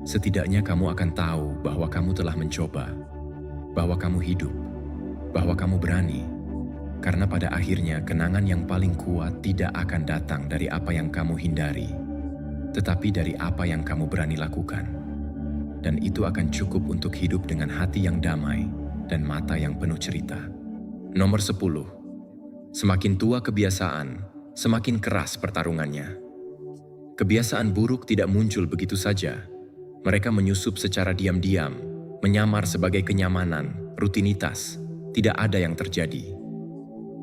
setidaknya kamu akan tahu bahwa kamu telah mencoba, bahwa kamu hidup, bahwa kamu berani. Karena pada akhirnya kenangan yang paling kuat tidak akan datang dari apa yang kamu hindari, tetapi dari apa yang kamu berani lakukan. Dan itu akan cukup untuk hidup dengan hati yang damai dan mata yang penuh cerita. Nomor 10. Semakin tua kebiasaan, semakin keras pertarungannya. Kebiasaan buruk tidak muncul begitu saja. Mereka menyusup secara diam-diam, menyamar sebagai kenyamanan, rutinitas. Tidak ada yang terjadi.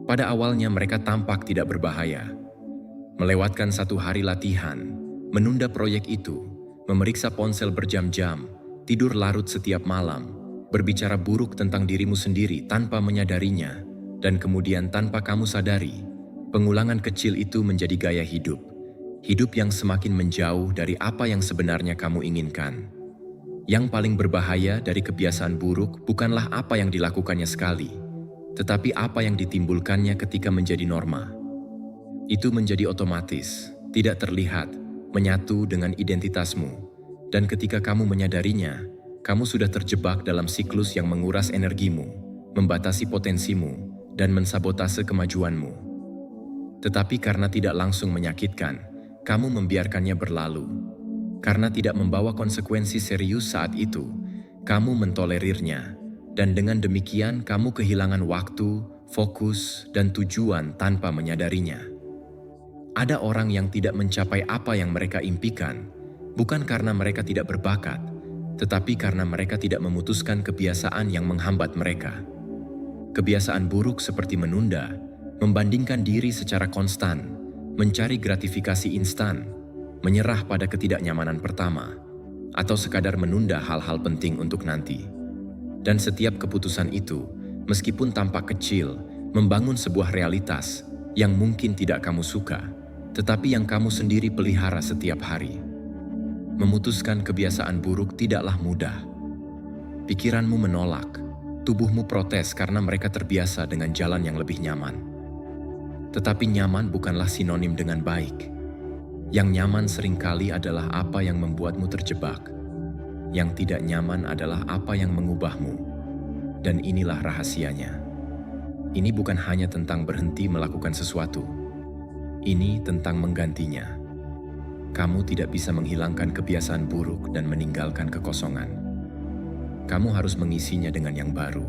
Pada awalnya mereka tampak tidak berbahaya. Melewatkan satu hari latihan, menunda proyek itu, memeriksa ponsel berjam-jam, tidur larut setiap malam, berbicara buruk tentang dirimu sendiri tanpa menyadarinya, dan kemudian tanpa kamu sadari, pengulangan kecil itu menjadi gaya hidup. Hidup yang semakin menjauh dari apa yang sebenarnya kamu inginkan. Yang paling berbahaya dari kebiasaan buruk bukanlah apa yang dilakukannya sekali, tetapi apa yang ditimbulkannya ketika menjadi norma. Itu menjadi otomatis, tidak terlihat, menyatu dengan identitasmu, dan ketika kamu menyadarinya, kamu sudah terjebak dalam siklus yang menguras energimu, membatasi potensimu, dan mensabotase kemajuanmu. Tetapi karena tidak langsung menyakitkan, kamu membiarkannya berlalu. Karena tidak membawa konsekuensi serius saat itu, kamu mentolerirnya. Dan dengan demikian kamu kehilangan waktu, fokus, dan tujuan tanpa menyadarinya. Ada orang yang tidak mencapai apa yang mereka impikan, bukan karena mereka tidak berbakat, tetapi karena mereka tidak memutuskan kebiasaan yang menghambat mereka. Kebiasaan buruk seperti menunda, membandingkan diri secara konstan, mencari gratifikasi instan, menyerah pada ketidaknyamanan pertama, atau sekadar menunda hal-hal penting untuk nanti. Dan setiap keputusan itu, meskipun tampak kecil, membangun sebuah realitas yang mungkin tidak kamu suka, tetapi yang kamu sendiri pelihara setiap hari. Memutuskan kebiasaan buruk tidaklah mudah. Pikiranmu menolak, tubuhmu protes karena mereka terbiasa dengan jalan yang lebih nyaman. Tetapi nyaman bukanlah sinonim dengan baik. Yang nyaman seringkali adalah apa yang membuatmu terjebak. Yang tidak nyaman adalah apa yang mengubahmu. Dan inilah rahasianya. Ini bukan hanya tentang berhenti melakukan sesuatu. Ini tentang menggantinya. Kamu tidak bisa menghilangkan kebiasaan buruk dan meninggalkan kekosongan. Kamu harus mengisinya dengan yang baru,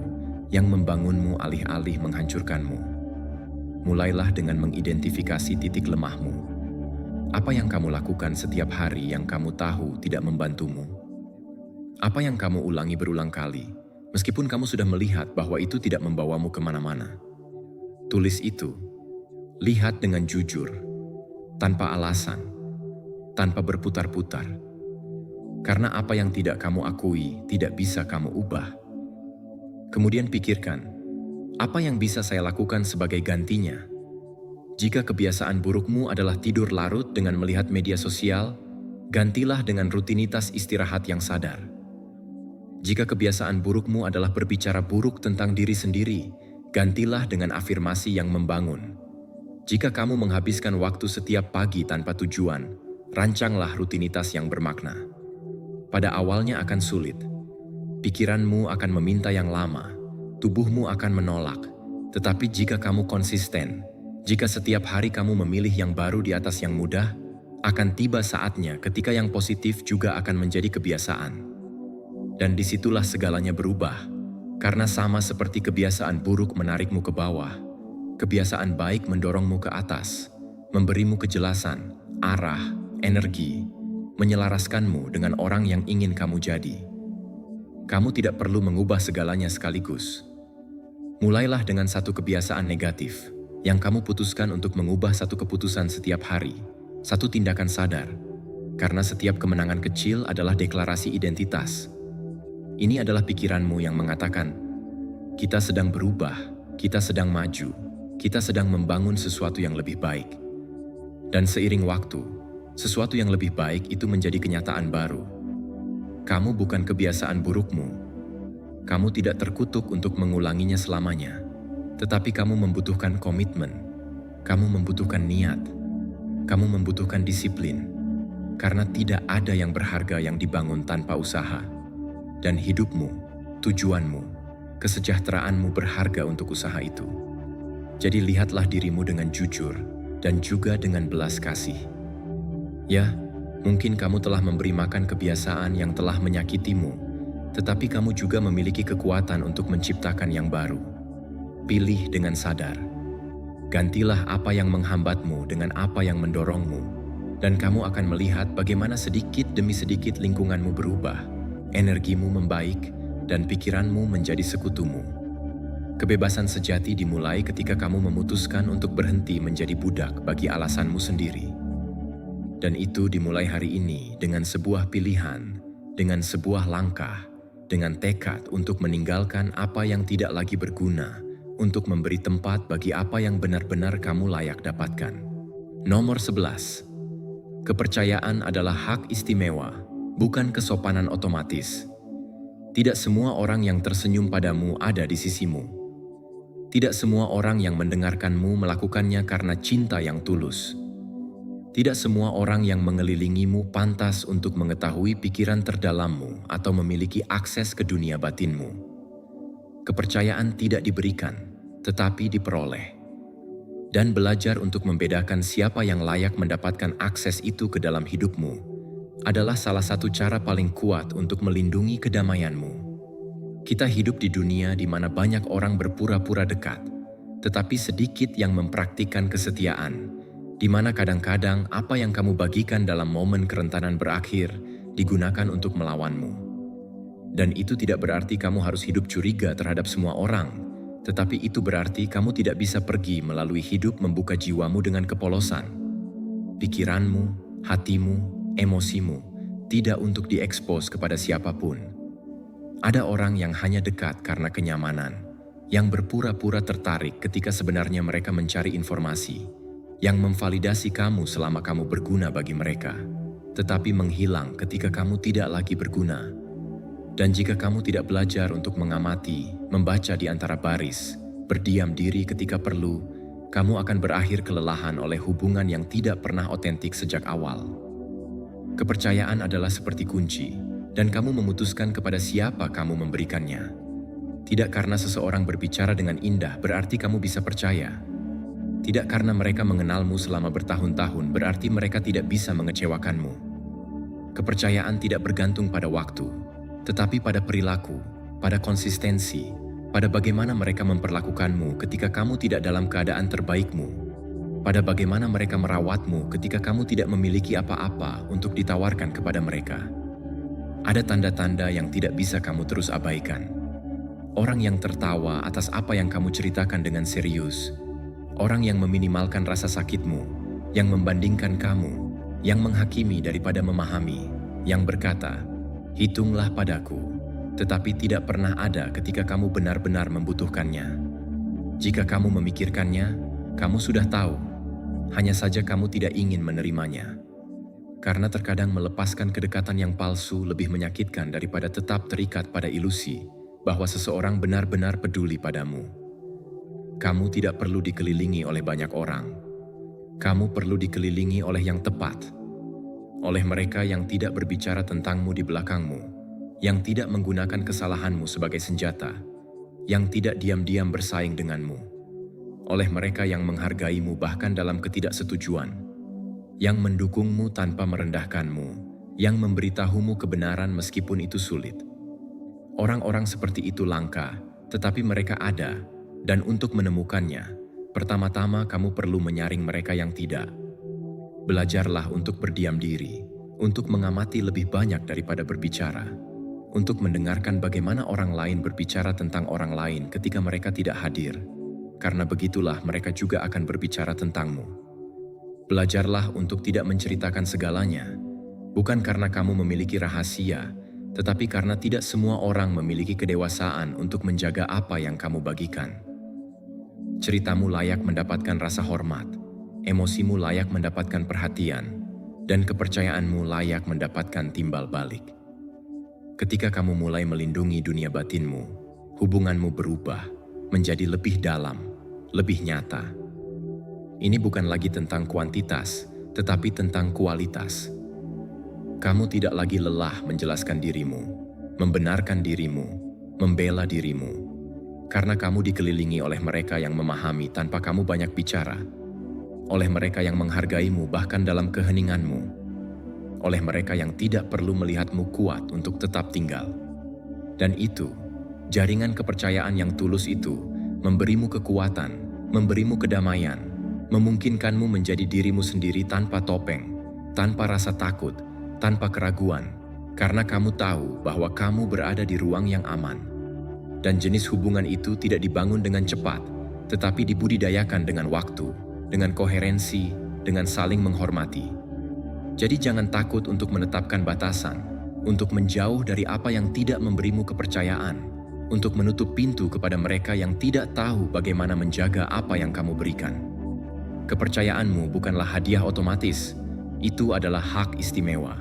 yang membangunmu alih-alih menghancurkanmu. Mulailah dengan mengidentifikasi titik lemahmu. Apa yang kamu lakukan setiap hari yang kamu tahu tidak membantumu? Apa yang kamu ulangi berulang kali, meskipun kamu sudah melihat bahwa itu tidak membawamu kemana-mana? Tulis itu. Lihat dengan jujur, tanpa alasan, tanpa berputar-putar. Karena apa yang tidak kamu akui tidak bisa kamu ubah. Kemudian pikirkan, apa yang bisa saya lakukan sebagai gantinya? Jika kebiasaan burukmu adalah tidur larut dengan melihat media sosial, gantilah dengan rutinitas istirahat yang sadar. Jika kebiasaan burukmu adalah berbicara buruk tentang diri sendiri, gantilah dengan afirmasi yang membangun. Jika kamu menghabiskan waktu setiap pagi tanpa tujuan, rancanglah rutinitas yang bermakna. Pada awalnya akan sulit. Pikiranmu akan meminta yang lama, tubuhmu akan menolak. Tetapi jika kamu konsisten, jika setiap hari kamu memilih yang baru di atas yang mudah, akan tiba saatnya ketika yang positif juga akan menjadi kebiasaan. Dan disitulah segalanya berubah, karena sama seperti kebiasaan buruk menarikmu ke bawah, kebiasaan baik mendorongmu ke atas, memberimu kejelasan, arah, energi, menyelaraskanmu dengan orang yang ingin kamu jadi. Kamu tidak perlu mengubah segalanya sekaligus. Mulailah dengan satu kebiasaan negatif yang kamu putuskan untuk mengubah satu keputusan setiap hari, satu tindakan sadar, karena setiap kemenangan kecil adalah deklarasi identitas. Ini adalah pikiranmu yang mengatakan, kita sedang berubah, kita sedang maju, kita sedang membangun sesuatu yang lebih baik. Dan seiring waktu, sesuatu yang lebih baik itu menjadi kenyataan baru. Kamu bukan kebiasaan burukmu. Kamu tidak terkutuk untuk mengulanginya selamanya. Tetapi kamu membutuhkan komitmen. Kamu membutuhkan niat. Kamu membutuhkan disiplin. Karena tidak ada yang berharga yang dibangun tanpa usaha. Dan hidupmu, tujuanmu, kesejahteraanmu berharga untuk usaha itu. Jadi lihatlah dirimu dengan jujur dan juga dengan belas kasih. Ya, mungkin kamu telah memberi makan kebiasaan yang telah menyakitimu, tetapi kamu juga memiliki kekuatan untuk menciptakan yang baru. Pilih dengan sadar. Gantilah apa yang menghambatmu dengan apa yang mendorongmu, dan kamu akan melihat bagaimana sedikit demi sedikit lingkunganmu berubah, energimu membaik, dan pikiranmu menjadi sekutumu. Kebebasan sejati dimulai ketika kamu memutuskan untuk berhenti menjadi budak bagi alasanmu sendiri. Dan itu dimulai hari ini dengan sebuah pilihan, dengan sebuah langkah, dengan tekad untuk meninggalkan apa yang tidak lagi berguna, untuk memberi tempat bagi apa yang benar-benar kamu layak dapatkan. Nomor 11. Kepercayaan adalah hak istimewa, bukan kesopanan otomatis. Tidak semua orang yang tersenyum padamu ada di sisimu. Tidak semua orang yang mendengarkanmu melakukannya karena cinta yang tulus. Tidak semua orang yang mengelilingimu pantas untuk mengetahui pikiran terdalammu atau memiliki akses ke dunia batinmu. Kepercayaan tidak diberikan, tetapi diperoleh. Dan belajar untuk membedakan siapa yang layak mendapatkan akses itu ke dalam hidupmu adalah salah satu cara paling kuat untuk melindungi kedamaianmu. Kita hidup di dunia di mana banyak orang berpura-pura dekat, tetapi sedikit yang mempraktikkan kesetiaan, di mana kadang-kadang apa yang kamu bagikan dalam momen kerentanan berakhir digunakan untuk melawanmu. Dan itu tidak berarti kamu harus hidup curiga terhadap semua orang, tetapi itu berarti kamu tidak bisa pergi melalui hidup membuka jiwamu dengan kepolosan. Pikiranmu, hatimu, emosimu, tidak untuk diekspos kepada siapapun. Ada orang yang hanya dekat karena kenyamanan, yang berpura-pura tertarik ketika sebenarnya mereka mencari informasi, yang memvalidasi kamu selama kamu berguna bagi mereka, tetapi menghilang ketika kamu tidak lagi berguna. Dan jika kamu tidak belajar untuk mengamati, membaca di antara baris, berdiam diri ketika perlu, kamu akan berakhir kelelahan oleh hubungan yang tidak pernah otentik sejak awal. Kepercayaan adalah seperti kunci, dan kamu memutuskan kepada siapa kamu memberikannya. Tidak karena seseorang berbicara dengan indah berarti kamu bisa percaya. Tidak karena mereka mengenalmu selama bertahun-tahun berarti mereka tidak bisa mengecewakanmu. Kepercayaan tidak bergantung pada waktu, tetapi pada perilaku, pada konsistensi, pada bagaimana mereka memperlakukanmu ketika kamu tidak dalam keadaan terbaikmu, pada bagaimana mereka merawatmu ketika kamu tidak memiliki apa-apa untuk ditawarkan kepada mereka. Ada tanda-tanda yang tidak bisa kamu terus abaikan. Orang yang tertawa atas apa yang kamu ceritakan dengan serius. Orang yang meminimalkan rasa sakitmu, yang membandingkan kamu, yang menghakimi daripada memahami, yang berkata, hitunglah padaku, tetapi tidak pernah ada ketika kamu benar-benar membutuhkannya. Jika kamu memikirkannya, kamu sudah tahu, hanya saja kamu tidak ingin menerimanya. Karena terkadang melepaskan kedekatan yang palsu lebih menyakitkan daripada tetap terikat pada ilusi bahwa seseorang benar-benar peduli padamu. Kamu tidak perlu dikelilingi oleh banyak orang. Kamu perlu dikelilingi oleh yang tepat. Oleh mereka yang tidak berbicara tentangmu di belakangmu, yang tidak menggunakan kesalahanmu sebagai senjata, yang tidak diam-diam bersaing denganmu. Oleh mereka yang menghargaimu bahkan dalam ketidaksetujuan, yang mendukungmu tanpa merendahkanmu, yang memberitahumu kebenaran meskipun itu sulit. Orang-orang seperti itu langka, tetapi mereka ada. Dan untuk menemukannya, pertama-tama kamu perlu menyaring mereka yang tidak. Belajarlah untuk berdiam diri. untuk mengamati lebih banyak daripada berbicara, untuk mendengarkan bagaimana orang lain berbicara tentang orang lain ketika mereka tidak hadir, karena begitulah mereka juga akan berbicara tentangmu. Belajarlah untuk tidak menceritakan segalanya, bukan karena kamu memiliki rahasia, tetapi karena tidak semua orang memiliki kedewasaan untuk menjaga apa yang kamu bagikan. Ceritamu layak mendapatkan rasa hormat, emosimu layak mendapatkan perhatian, dan kepercayaanmu layak mendapatkan timbal balik. Ketika kamu mulai melindungi dunia batinmu, hubunganmu berubah menjadi lebih dalam, lebih nyata. Ini bukan lagi tentang kuantitas, tetapi tentang kualitas. Kamu tidak lagi lelah menjelaskan dirimu, membenarkan dirimu, membela dirimu, karena kamu dikelilingi oleh mereka yang memahami tanpa kamu banyak bicara, oleh mereka yang menghargaimu bahkan dalam keheninganmu, oleh mereka yang tidak perlu melihatmu kuat untuk tetap tinggal. Dan itu, jaringan kepercayaan yang tulus itu, memberimu kekuatan, memberimu kedamaian, memungkinkanmu menjadi dirimu sendiri tanpa topeng, tanpa rasa takut, tanpa keraguan, karena kamu tahu bahwa kamu berada di ruang yang aman. Dan jenis hubungan itu tidak dibangun dengan cepat, tetapi dibudidayakan dengan waktu, dengan koherensi, dengan saling menghormati. Jadi jangan takut untuk menetapkan batasan, untuk menjauh dari apa yang tidak memberimu kepercayaan, untuk menutup pintu kepada mereka yang tidak tahu bagaimana menjaga apa yang kamu berikan. Kepercayaanmu bukanlah hadiah otomatis, itu adalah hak istimewa.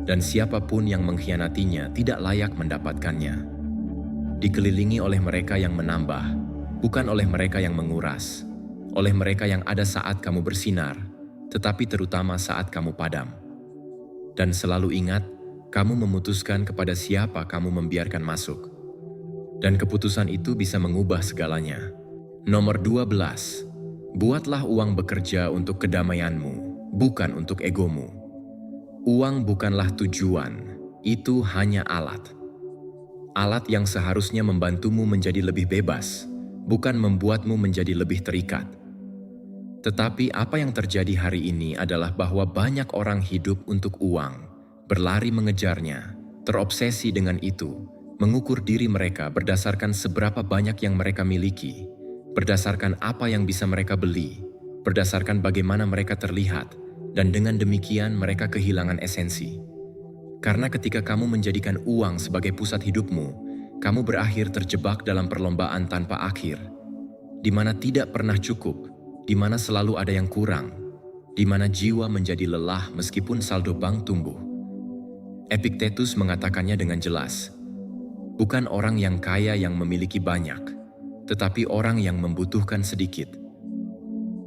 Dan siapapun yang mengkhianatinya tidak layak mendapatkannya. Dikelilingi oleh mereka yang menambah, bukan oleh mereka yang menguras. Oleh mereka yang ada saat kamu bersinar, tetapi terutama saat kamu padam. Dan selalu ingat, kamu memutuskan kepada siapa kamu membiarkan masuk. Dan keputusan itu bisa mengubah segalanya. Nomor 12, buatlah uang bekerja untuk kedamaianmu, bukan untuk egomu. Uang bukanlah tujuan, itu hanya alat. Alat yang seharusnya membantumu menjadi lebih bebas, bukan membuatmu menjadi lebih terikat. Tetapi apa yang terjadi hari ini adalah bahwa banyak orang hidup untuk uang, berlari mengejarnya, terobsesi dengan itu, mengukur diri mereka berdasarkan seberapa banyak yang mereka miliki, berdasarkan apa yang bisa mereka beli, berdasarkan bagaimana mereka terlihat, dan dengan demikian mereka kehilangan esensi. Karena ketika kamu menjadikan uang sebagai pusat hidupmu, kamu berakhir terjebak dalam perlombaan tanpa akhir, di mana tidak pernah cukup, di mana selalu ada yang kurang, di mana jiwa menjadi lelah meskipun saldo bank tumbuh. Epictetus mengatakannya dengan jelas, bukan orang yang kaya yang memiliki banyak, tetapi orang yang membutuhkan sedikit.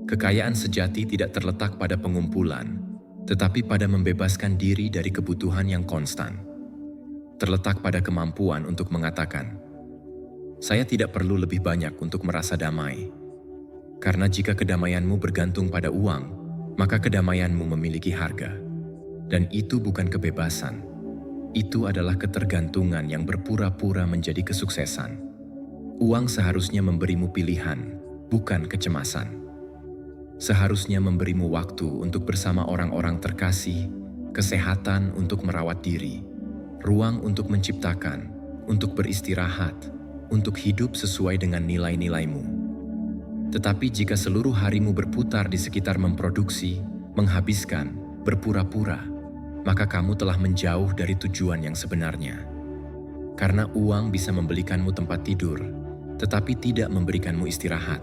Kekayaan sejati tidak terletak pada pengumpulan, tetapi pada membebaskan diri dari kebutuhan yang konstan. Terletak pada kemampuan untuk mengatakan, saya tidak perlu lebih banyak untuk merasa damai. Karena jika kedamaianmu bergantung pada uang, maka kedamaianmu memiliki harga. Dan itu bukan kebebasan. Itu adalah ketergantungan yang berpura-pura menjadi kesuksesan. Uang seharusnya memberimu pilihan, bukan kecemasan. Seharusnya memberimu waktu untuk bersama orang-orang terkasih, kesehatan untuk merawat diri, ruang untuk menciptakan, untuk beristirahat, untuk hidup sesuai dengan nilai-nilaimu. Tetapi jika seluruh harimu berputar di sekitar memproduksi, menghabiskan, berpura-pura, maka kamu telah menjauh dari tujuan yang sebenarnya. Karena uang bisa membelikanmu tempat tidur, tetapi tidak memberikanmu istirahat.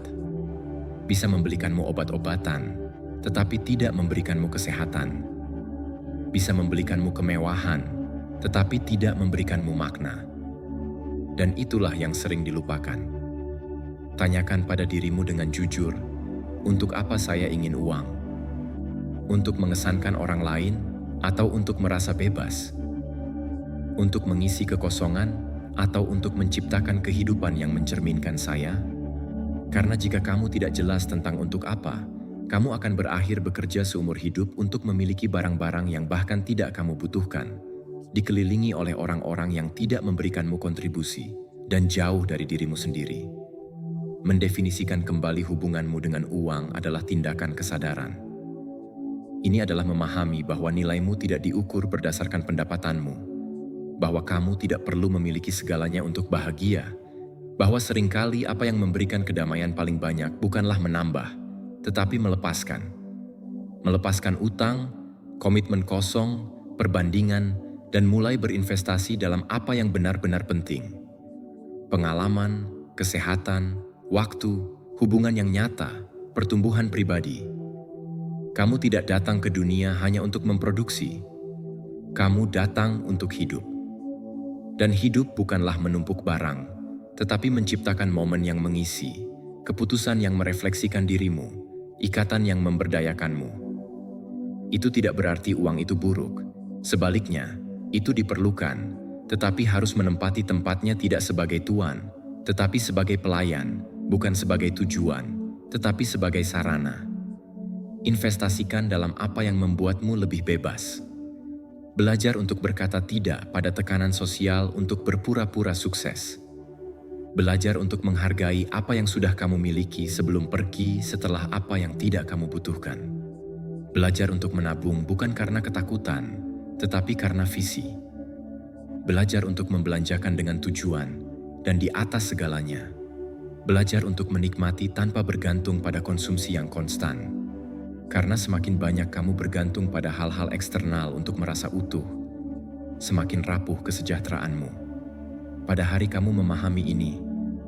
Bisa membelikanmu obat-obatan, tetapi tidak memberikanmu kesehatan. Bisa membelikanmu kemewahan, tetapi tidak memberikanmu makna. Dan itulah yang sering dilupakan. Tanyakan pada dirimu dengan jujur, untuk apa saya ingin uang? Untuk mengesankan orang lain atau untuk merasa bebas? Untuk mengisi kekosongan atau untuk menciptakan kehidupan yang mencerminkan saya? Karena jika kamu tidak jelas tentang untuk apa, kamu akan berakhir bekerja seumur hidup untuk memiliki barang-barang yang bahkan tidak kamu butuhkan, dikelilingi oleh orang-orang yang tidak memberikanmu kontribusi, dan jauh dari dirimu sendiri. Mendefinisikan kembali hubunganmu dengan uang adalah tindakan kesadaran. Ini adalah memahami bahwa nilaimu tidak diukur berdasarkan pendapatanmu, bahwa kamu tidak perlu memiliki segalanya untuk bahagia, bahwa seringkali apa yang memberikan kedamaian paling banyak bukanlah menambah, tetapi melepaskan. Melepaskan utang, komitmen kosong, perbandingan, dan mulai berinvestasi dalam apa yang benar-benar penting. Pengalaman, kesehatan, waktu, hubungan yang nyata, pertumbuhan pribadi. Kamu tidak datang ke dunia hanya untuk memproduksi. Kamu datang untuk hidup. Dan hidup bukanlah menumpuk barang, tetapi menciptakan momen yang mengisi, keputusan yang merefleksikan dirimu, ikatan yang memberdayakanmu. Itu tidak berarti uang itu buruk. Sebaliknya, itu diperlukan, tetapi harus menempati tempatnya tidak sebagai tuan, tetapi sebagai pelayan, bukan sebagai tujuan, tetapi sebagai sarana. Investasikan dalam apa yang membuatmu lebih bebas. Belajar untuk berkata tidak pada tekanan sosial untuk berpura-pura sukses. Belajar untuk menghargai apa yang sudah kamu miliki sebelum pergi setelah apa yang tidak kamu butuhkan. Belajar untuk menabung bukan karena ketakutan, tetapi karena visi. Belajar untuk membelanjakan dengan tujuan, dan di atas segalanya, belajar untuk menikmati tanpa bergantung pada konsumsi yang konstan. Karena semakin banyak kamu bergantung pada hal-hal eksternal untuk merasa utuh, semakin rapuh kesejahteraanmu. Pada hari kamu memahami ini,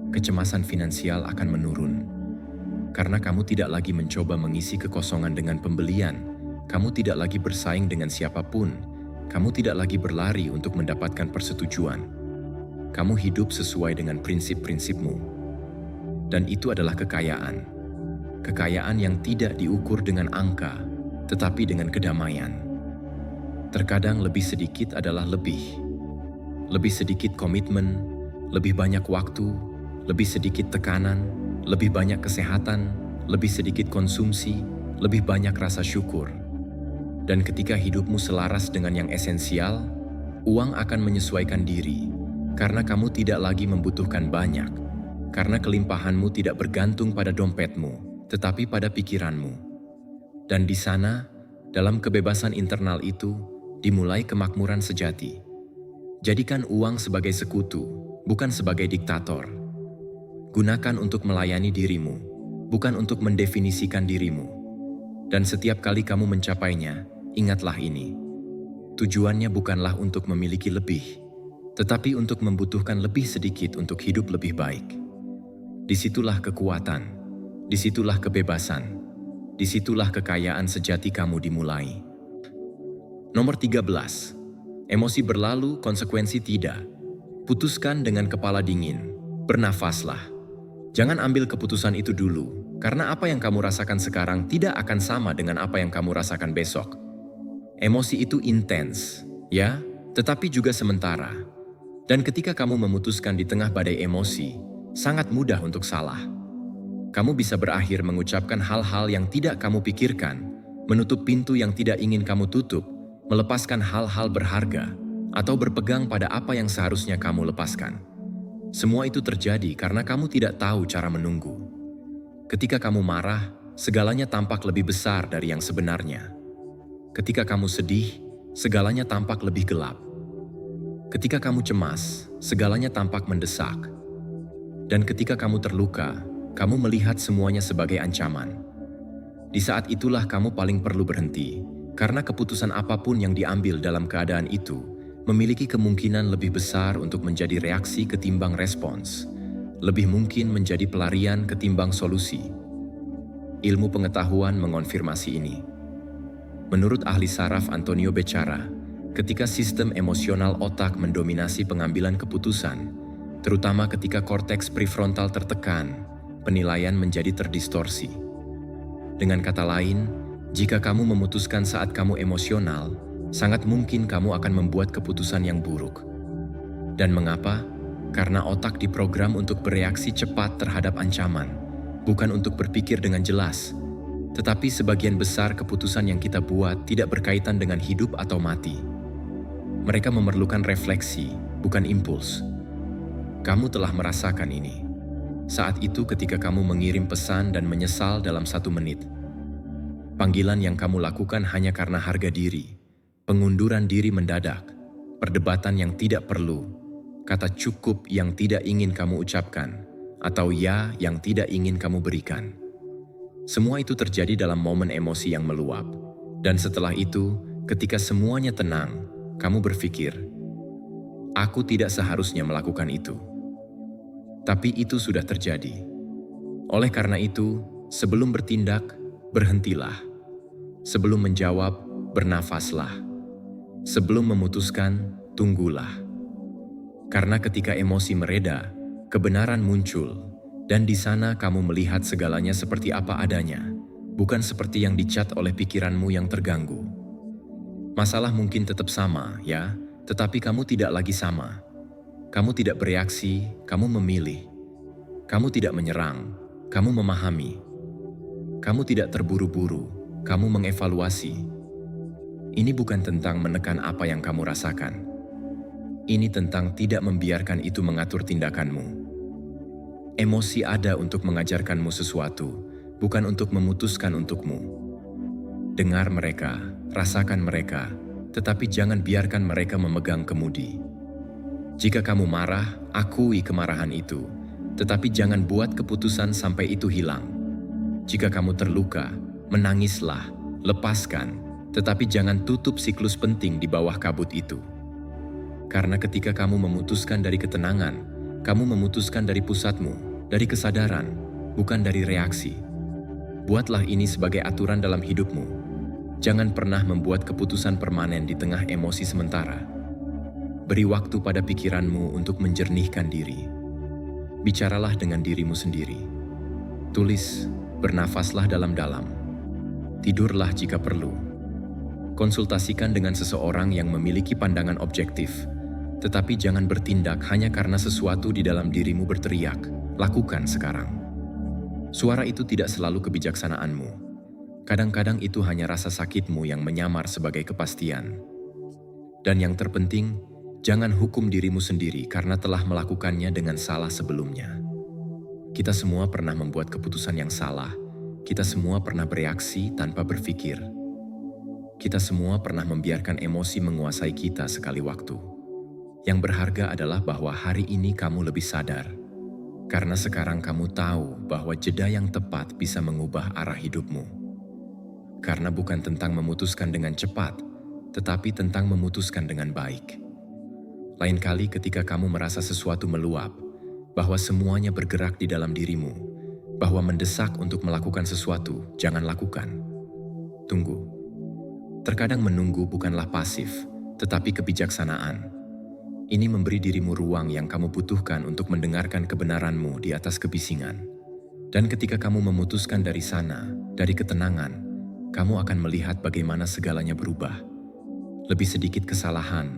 kecemasan finansial akan menurun. Karena kamu tidak lagi mencoba mengisi kekosongan dengan pembelian, kamu tidak lagi bersaing dengan siapapun, kamu tidak lagi berlari untuk mendapatkan persetujuan. Kamu hidup sesuai dengan prinsip-prinsipmu. Dan itu adalah kekayaan. Kekayaan yang tidak diukur dengan angka, tetapi dengan kedamaian. Terkadang lebih sedikit adalah lebih. Lebih sedikit komitmen, lebih banyak waktu, lebih sedikit tekanan, lebih banyak kesehatan, lebih sedikit konsumsi, lebih banyak rasa syukur. Dan ketika hidupmu selaras dengan yang esensial, uang akan menyesuaikan diri, karena kamu tidak lagi membutuhkan banyak, karena kelimpahanmu tidak bergantung pada dompetmu, tetapi pada pikiranmu. Dan di sana, dalam kebebasan internal itu, dimulai kemakmuran sejati. Jadikan uang sebagai sekutu, bukan sebagai diktator. Gunakan untuk melayani dirimu, bukan untuk mendefinisikan dirimu. Dan setiap kali kamu mencapainya, ingatlah ini. Tujuannya bukanlah untuk memiliki lebih, tetapi untuk membutuhkan lebih sedikit untuk hidup lebih baik. Disitulah kekuatan, disitulah kebebasan, disitulah kekayaan sejati kamu dimulai. Nomor 13. Emosi berlalu, konsekuensi tidak. Putuskan dengan kepala dingin, bernafaslah. Jangan ambil keputusan itu dulu, karena apa yang kamu rasakan sekarang tidak akan sama dengan apa yang kamu rasakan besok. Emosi itu intens, ya, tetapi juga sementara. Dan ketika kamu memutuskan di tengah badai emosi, sangat mudah untuk salah. Kamu bisa berakhir mengucapkan hal-hal yang tidak kamu pikirkan, menutup pintu yang tidak ingin kamu tutup, melepaskan hal-hal berharga, atau berpegang pada apa yang seharusnya kamu lepaskan. Semua itu terjadi karena kamu tidak tahu cara menunggu. Ketika kamu marah, segalanya tampak lebih besar dari yang sebenarnya. Ketika kamu sedih, segalanya tampak lebih gelap. Ketika kamu cemas, segalanya tampak mendesak. Dan ketika kamu terluka, kamu melihat semuanya sebagai ancaman. Di saat itulah kamu paling perlu berhenti, karena keputusan apapun yang diambil dalam keadaan itu memiliki kemungkinan lebih besar untuk menjadi reaksi ketimbang respons, lebih mungkin menjadi pelarian ketimbang solusi. Ilmu pengetahuan mengonfirmasi ini. Menurut ahli saraf Antonio Becerra, ketika sistem emosional otak mendominasi pengambilan keputusan, terutama ketika korteks prefrontal tertekan, penilaian menjadi terdistorsi. Dengan kata lain, jika kamu memutuskan saat kamu emosional, sangat mungkin kamu akan membuat keputusan yang buruk. Dan mengapa? Karena otak diprogram untuk bereaksi cepat terhadap ancaman, bukan untuk berpikir dengan jelas. Tetapi sebagian besar keputusan yang kita buat tidak berkaitan dengan hidup atau mati. Mereka memerlukan refleksi, bukan impuls. Kamu telah merasakan ini. Saat itu ketika kamu mengirim pesan dan menyesal dalam 1 menit. Panggilan yang kamu lakukan hanya karena harga diri, pengunduran diri mendadak, perdebatan yang tidak perlu, kata cukup yang tidak ingin kamu ucapkan, atau ya yang tidak ingin kamu berikan. Semua itu terjadi dalam momen emosi yang meluap. Dan setelah itu, ketika semuanya tenang, kamu berpikir, aku tidak seharusnya melakukan itu. Tapi itu sudah terjadi. Oleh karena itu, sebelum bertindak, berhentilah. Sebelum menjawab, bernafaslah. Sebelum memutuskan, tunggulah. Karena ketika emosi mereda, kebenaran muncul, dan di sana kamu melihat segalanya seperti apa adanya, bukan seperti yang dicat oleh pikiranmu yang terganggu. Masalah mungkin tetap sama, ya, tetapi kamu tidak lagi sama. Kamu tidak bereaksi, kamu memilih. Kamu tidak menyerang, kamu memahami. Kamu tidak terburu-buru, kamu mengevaluasi. Ini bukan tentang menekan apa yang kamu rasakan. Ini tentang tidak membiarkan itu mengatur tindakanmu. Emosi ada untuk mengajarkanmu sesuatu, bukan untuk memutuskan untukmu. Dengar mereka, rasakan mereka, tetapi jangan biarkan mereka memegang kemudi. Jika kamu marah, akui kemarahan itu, tetapi jangan buat keputusan sampai itu hilang. Jika kamu terluka, menangislah, lepaskan, tetapi jangan tutup siklus penting di bawah kabut itu. Karena ketika kamu memutuskan dari ketenangan, kamu memutuskan dari pusatmu, dari kesadaran, bukan dari reaksi. Buatlah ini sebagai aturan dalam hidupmu. Jangan pernah membuat keputusan permanen di tengah emosi sementara. Beri waktu pada pikiranmu untuk menjernihkan diri. Bicaralah dengan dirimu sendiri. Tulis, bernafaslah dalam-dalam. Tidurlah jika perlu. Konsultasikan dengan seseorang yang memiliki pandangan objektif, tetapi jangan bertindak hanya karena sesuatu di dalam dirimu berteriak, lakukan sekarang. Suara itu tidak selalu kebijaksanaanmu. Kadang-kadang itu hanya rasa sakitmu yang menyamar sebagai kepastian. Dan yang terpenting, jangan hukum dirimu sendiri karena telah melakukannya dengan salah sebelumnya. Kita semua pernah membuat keputusan yang salah. Kita semua pernah bereaksi tanpa berpikir. Kita semua pernah membiarkan emosi menguasai kita sekali waktu. Yang berharga adalah bahwa hari ini kamu lebih sadar. Karena sekarang kamu tahu bahwa jeda yang tepat bisa mengubah arah hidupmu. Karena bukan tentang memutuskan dengan cepat, tetapi tentang memutuskan dengan baik. Lain kali ketika kamu merasa sesuatu meluap, bahwa semuanya bergerak di dalam dirimu, bahwa mendesak untuk melakukan sesuatu, jangan lakukan. Tunggu. Terkadang menunggu bukanlah pasif, tetapi kebijaksanaan. Ini memberi dirimu ruang yang kamu butuhkan untuk mendengarkan kebenaranmu di atas kebisingan. Dan ketika kamu memutuskan dari sana, dari ketenangan, kamu akan melihat bagaimana segalanya berubah. Lebih sedikit kesalahan,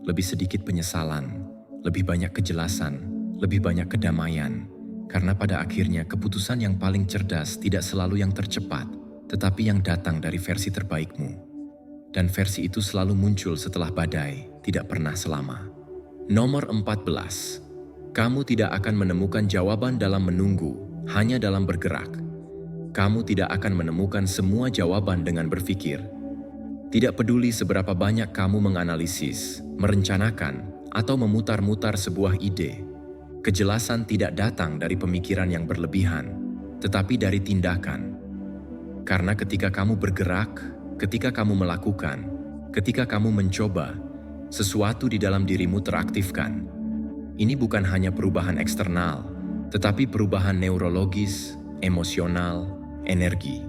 lebih sedikit penyesalan, lebih banyak kejelasan, lebih banyak kedamaian. Karena pada akhirnya keputusan yang paling cerdas tidak selalu yang tercepat, tetapi yang datang dari versi terbaikmu. Dan versi itu selalu muncul setelah badai, tidak pernah selama. Nomor 14. Kamu tidak akan menemukan jawaban dalam menunggu, hanya dalam bergerak. Kamu tidak akan menemukan semua jawaban dengan berpikir. Tidak peduli seberapa banyak kamu menganalisis, merencanakan, atau memutar-mutar sebuah ide. Kejelasan tidak datang dari pemikiran yang berlebihan, tetapi dari tindakan. Karena ketika kamu bergerak, ketika kamu melakukan, ketika kamu mencoba, sesuatu di dalam dirimu teraktifkan. Ini bukan hanya perubahan eksternal, tetapi perubahan neurologis, emosional, energi.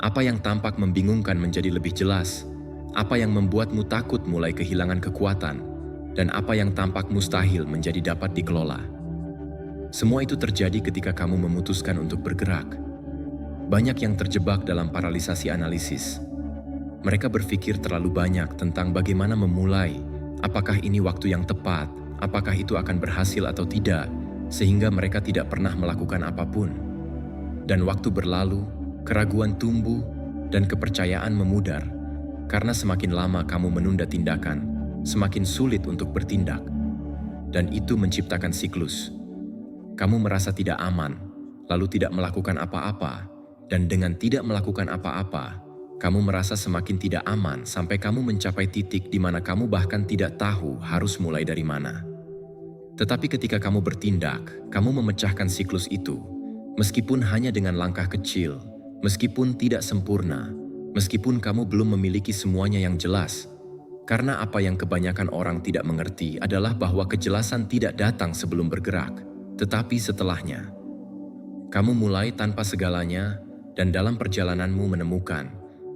Apa yang tampak membingungkan menjadi lebih jelas, apa yang membuatmu takut mulai kehilangan kekuatan, dan apa yang tampak mustahil menjadi dapat dikelola. Semua itu terjadi ketika kamu memutuskan untuk bergerak. Banyak yang terjebak dalam paralisasi analisis. Mereka berpikir terlalu banyak tentang bagaimana memulai, apakah ini waktu yang tepat, apakah itu akan berhasil atau tidak, sehingga mereka tidak pernah melakukan apapun. Dan waktu berlalu, keraguan tumbuh, dan kepercayaan memudar, karena semakin lama kamu menunda tindakan, semakin sulit untuk bertindak. Dan itu menciptakan siklus. Kamu merasa tidak aman, lalu tidak melakukan apa-apa, Dan dengan tidak melakukan apa-apa, kamu merasa semakin tidak aman sampai kamu mencapai titik di mana kamu bahkan tidak tahu harus mulai dari mana. Tetapi ketika kamu bertindak, kamu memecahkan siklus itu, meskipun hanya dengan langkah kecil, meskipun tidak sempurna, meskipun kamu belum memiliki semuanya yang jelas. Karena apa yang kebanyakan orang tidak mengerti adalah bahwa kejelasan tidak datang sebelum bergerak, tetapi setelahnya. Kamu mulai tanpa segalanya, dan dalam perjalananmu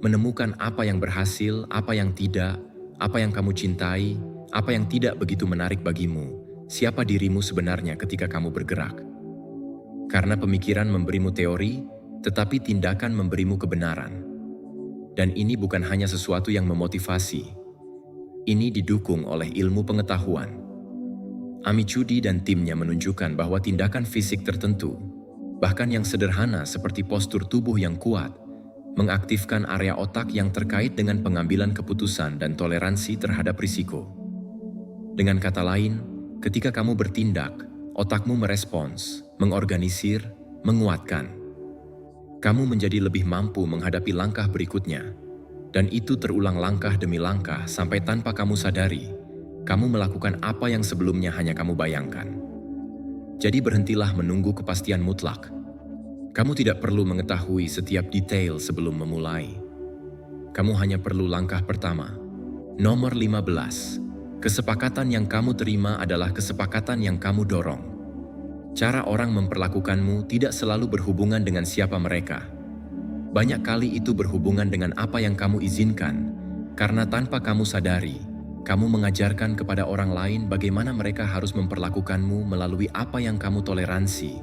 menemukan apa yang berhasil, apa yang tidak, apa yang kamu cintai, apa yang tidak begitu menarik bagimu, siapa dirimu sebenarnya ketika kamu bergerak. Karena pemikiran memberimu teori, tetapi tindakan memberimu kebenaran. Dan ini bukan hanya sesuatu yang memotivasi. Ini didukung oleh ilmu pengetahuan. Amichudi dan timnya menunjukkan bahwa tindakan fisik tertentu, bahkan yang sederhana seperti postur tubuh yang kuat, mengaktifkan area otak yang terkait dengan pengambilan keputusan dan toleransi terhadap risiko. Dengan kata lain, ketika kamu bertindak, otakmu merespons, mengorganisir, menguatkan. Kamu menjadi lebih mampu menghadapi langkah berikutnya, dan itu terulang langkah demi langkah sampai tanpa kamu sadari, kamu melakukan apa yang sebelumnya hanya kamu bayangkan. Jadi berhentilah menunggu kepastian mutlak. Kamu tidak perlu mengetahui setiap detail sebelum memulai. Kamu hanya perlu langkah pertama. Nomor 15. Kesepakatan yang kamu terima adalah kesepakatan yang kamu dorong. Cara orang memperlakukanmu tidak selalu berhubungan dengan siapa mereka. Banyak kali itu berhubungan dengan apa yang kamu izinkan, karena tanpa kamu sadari, kamu mengajarkan kepada orang lain bagaimana mereka harus memperlakukanmu melalui apa yang kamu toleransi,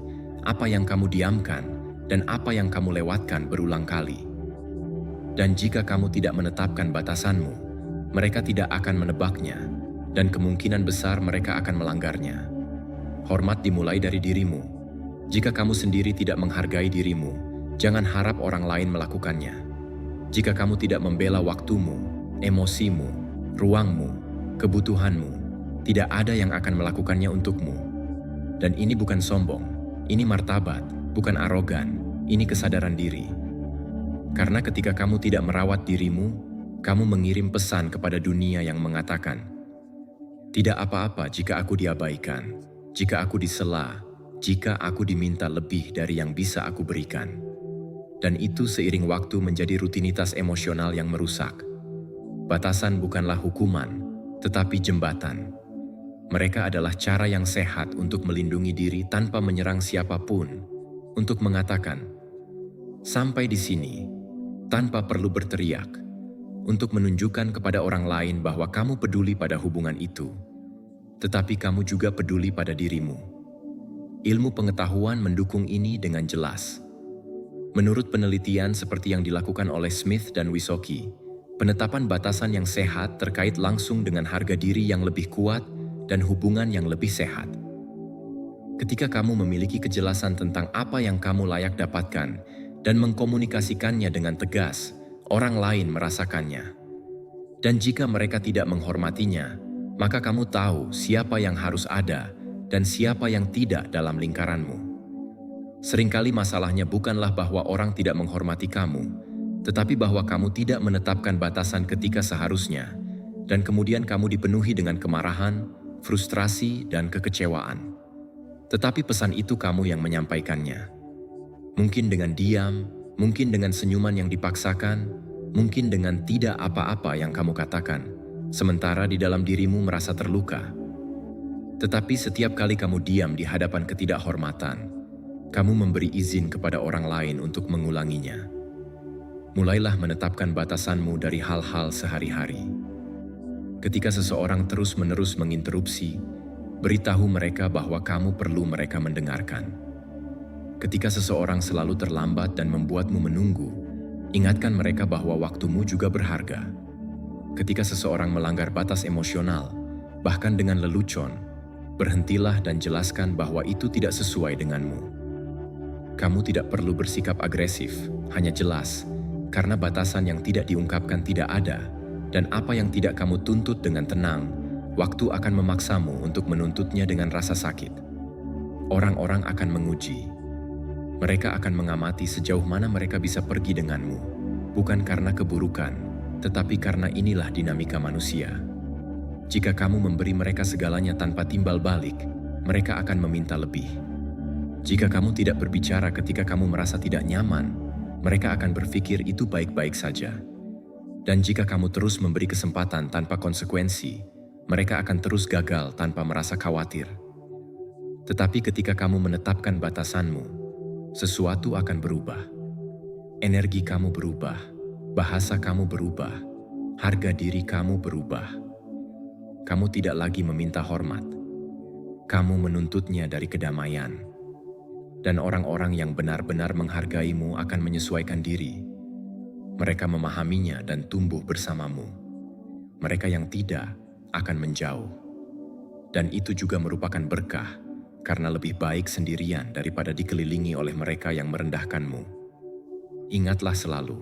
apa yang kamu diamkan, dan apa yang kamu lewatkan berulang kali. Dan jika kamu tidak menetapkan batasanmu, mereka tidak akan menebaknya, dan kemungkinan besar mereka akan melanggarnya. Hormat dimulai dari dirimu. Jika kamu sendiri tidak menghargai dirimu, jangan harap orang lain melakukannya. Jika kamu tidak membela waktumu, emosimu, ruangmu, kebutuhanmu, tidak ada yang akan melakukannya untukmu. Dan ini bukan sombong, ini martabat, bukan arogan, ini kesadaran diri. Karena ketika kamu tidak merawat dirimu, kamu mengirim pesan kepada dunia yang mengatakan, tidak apa-apa jika aku diabaikan, jika aku disela, jika aku diminta lebih dari yang bisa aku berikan. Dan itu seiring waktu menjadi rutinitas emosional yang merusak. Batasan bukanlah hukuman, tetapi jembatan. Mereka adalah cara yang sehat untuk melindungi diri tanpa menyerang siapapun, untuk mengatakan, sampai di sini, tanpa perlu berteriak, untuk menunjukkan kepada orang lain bahwa kamu peduli pada hubungan itu, tetapi kamu juga peduli pada dirimu. Ilmu pengetahuan mendukung ini dengan jelas. Menurut penelitian seperti yang dilakukan oleh Smith dan Wysoki, penetapan batasan yang sehat terkait langsung dengan harga diri yang lebih kuat dan hubungan yang lebih sehat. Ketika kamu memiliki kejelasan tentang apa yang kamu layak dapatkan dan mengkomunikasikannya dengan tegas, orang lain merasakannya. Dan jika mereka tidak menghormatinya, maka kamu tahu siapa yang harus ada dan siapa yang tidak dalam lingkaranmu. Seringkali masalahnya bukanlah bahwa orang tidak menghormati kamu, tetapi bahwa kamu tidak menetapkan batasan ketika seharusnya, dan kemudian kamu dipenuhi dengan kemarahan, frustrasi, dan kekecewaan. Tetapi pesan itu kamu yang menyampaikannya. Mungkin dengan diam, mungkin dengan senyuman yang dipaksakan, mungkin dengan tidak apa-apa yang kamu katakan, sementara di dalam dirimu merasa terluka. Tetapi setiap kali kamu diam di hadapan ketidakhormatan, kamu memberi izin kepada orang lain untuk mengulanginya. Mulailah menetapkan batasanmu dari hal-hal sehari-hari. Ketika seseorang terus-menerus menginterupsi, beritahu mereka bahwa kamu perlu mereka mendengarkan. Ketika seseorang selalu terlambat dan membuatmu menunggu, ingatkan mereka bahwa waktumu juga berharga. Ketika seseorang melanggar batas emosional, bahkan dengan lelucon, berhentilah dan jelaskan bahwa itu tidak sesuai denganmu. Kamu tidak perlu bersikap agresif, hanya jelas, karena batasan yang tidak diungkapkan tidak ada, dan apa yang tidak kamu tuntut dengan tenang, waktu akan memaksamu untuk menuntutnya dengan rasa sakit. Orang-orang akan menguji. Mereka akan mengamati sejauh mana mereka bisa pergi denganmu, bukan karena keburukan, tetapi karena inilah dinamika manusia. Jika kamu memberi mereka segalanya tanpa timbal balik, mereka akan meminta lebih. Jika kamu tidak berbicara ketika kamu merasa tidak nyaman, mereka akan berpikir itu baik-baik saja. Dan jika kamu terus memberi kesempatan tanpa konsekuensi, mereka akan terus gagal tanpa merasa khawatir. Tetapi ketika kamu menetapkan batasanmu, sesuatu akan berubah. Energi kamu berubah, bahasa kamu berubah, harga diri kamu berubah. Kamu tidak lagi meminta hormat. Kamu menuntutnya dari kedamaian. Dan orang-orang yang benar-benar menghargaimu akan menyesuaikan diri. Mereka memahaminya dan tumbuh bersamamu. Mereka yang tidak akan menjauh. Dan itu juga merupakan berkah, karena lebih baik sendirian daripada dikelilingi oleh mereka yang merendahkanmu. Ingatlah selalu,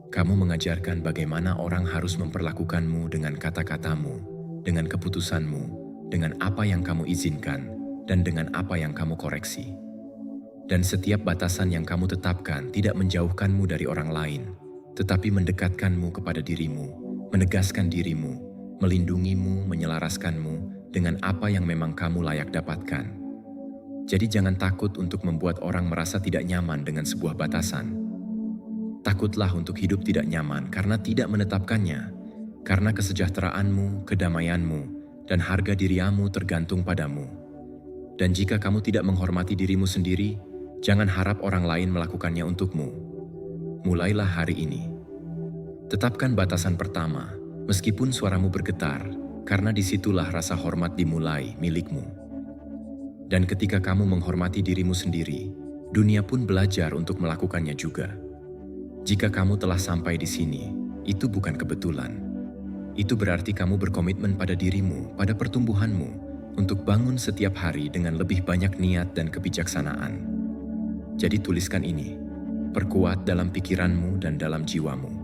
kamu mengajarkan bagaimana orang harus memperlakukanmu dengan kata-katamu, dengan keputusanmu, dengan apa yang kamu izinkan, dan dengan apa yang kamu koreksi. Dan setiap batasan yang kamu tetapkan tidak menjauhkanmu dari orang lain, tetapi mendekatkanmu kepada dirimu, menegaskan dirimu, melindungimu, menyelaraskanmu dengan apa yang memang kamu layak dapatkan. Jadi jangan takut untuk membuat orang merasa tidak nyaman dengan sebuah batasan. Takutlah untuk hidup tidak nyaman karena tidak menetapkannya, karena kesejahteraanmu, kedamaianmu, dan harga dirimu tergantung padamu. Dan jika kamu tidak menghormati dirimu sendiri, jangan harap orang lain melakukannya untukmu. Mulailah hari ini. Tetapkan batasan pertama, meskipun suaramu bergetar, karena disitulah rasa hormat dimulai milikmu. Dan ketika kamu menghormati dirimu sendiri, dunia pun belajar untuk melakukannya juga. Jika kamu telah sampai di sini, itu bukan kebetulan. Itu berarti kamu berkomitmen pada dirimu, pada pertumbuhanmu, untuk bangun setiap hari dengan lebih banyak niat dan kebijaksanaan. Jadi tuliskan ini, perkuat dalam pikiranmu dan dalam jiwamu.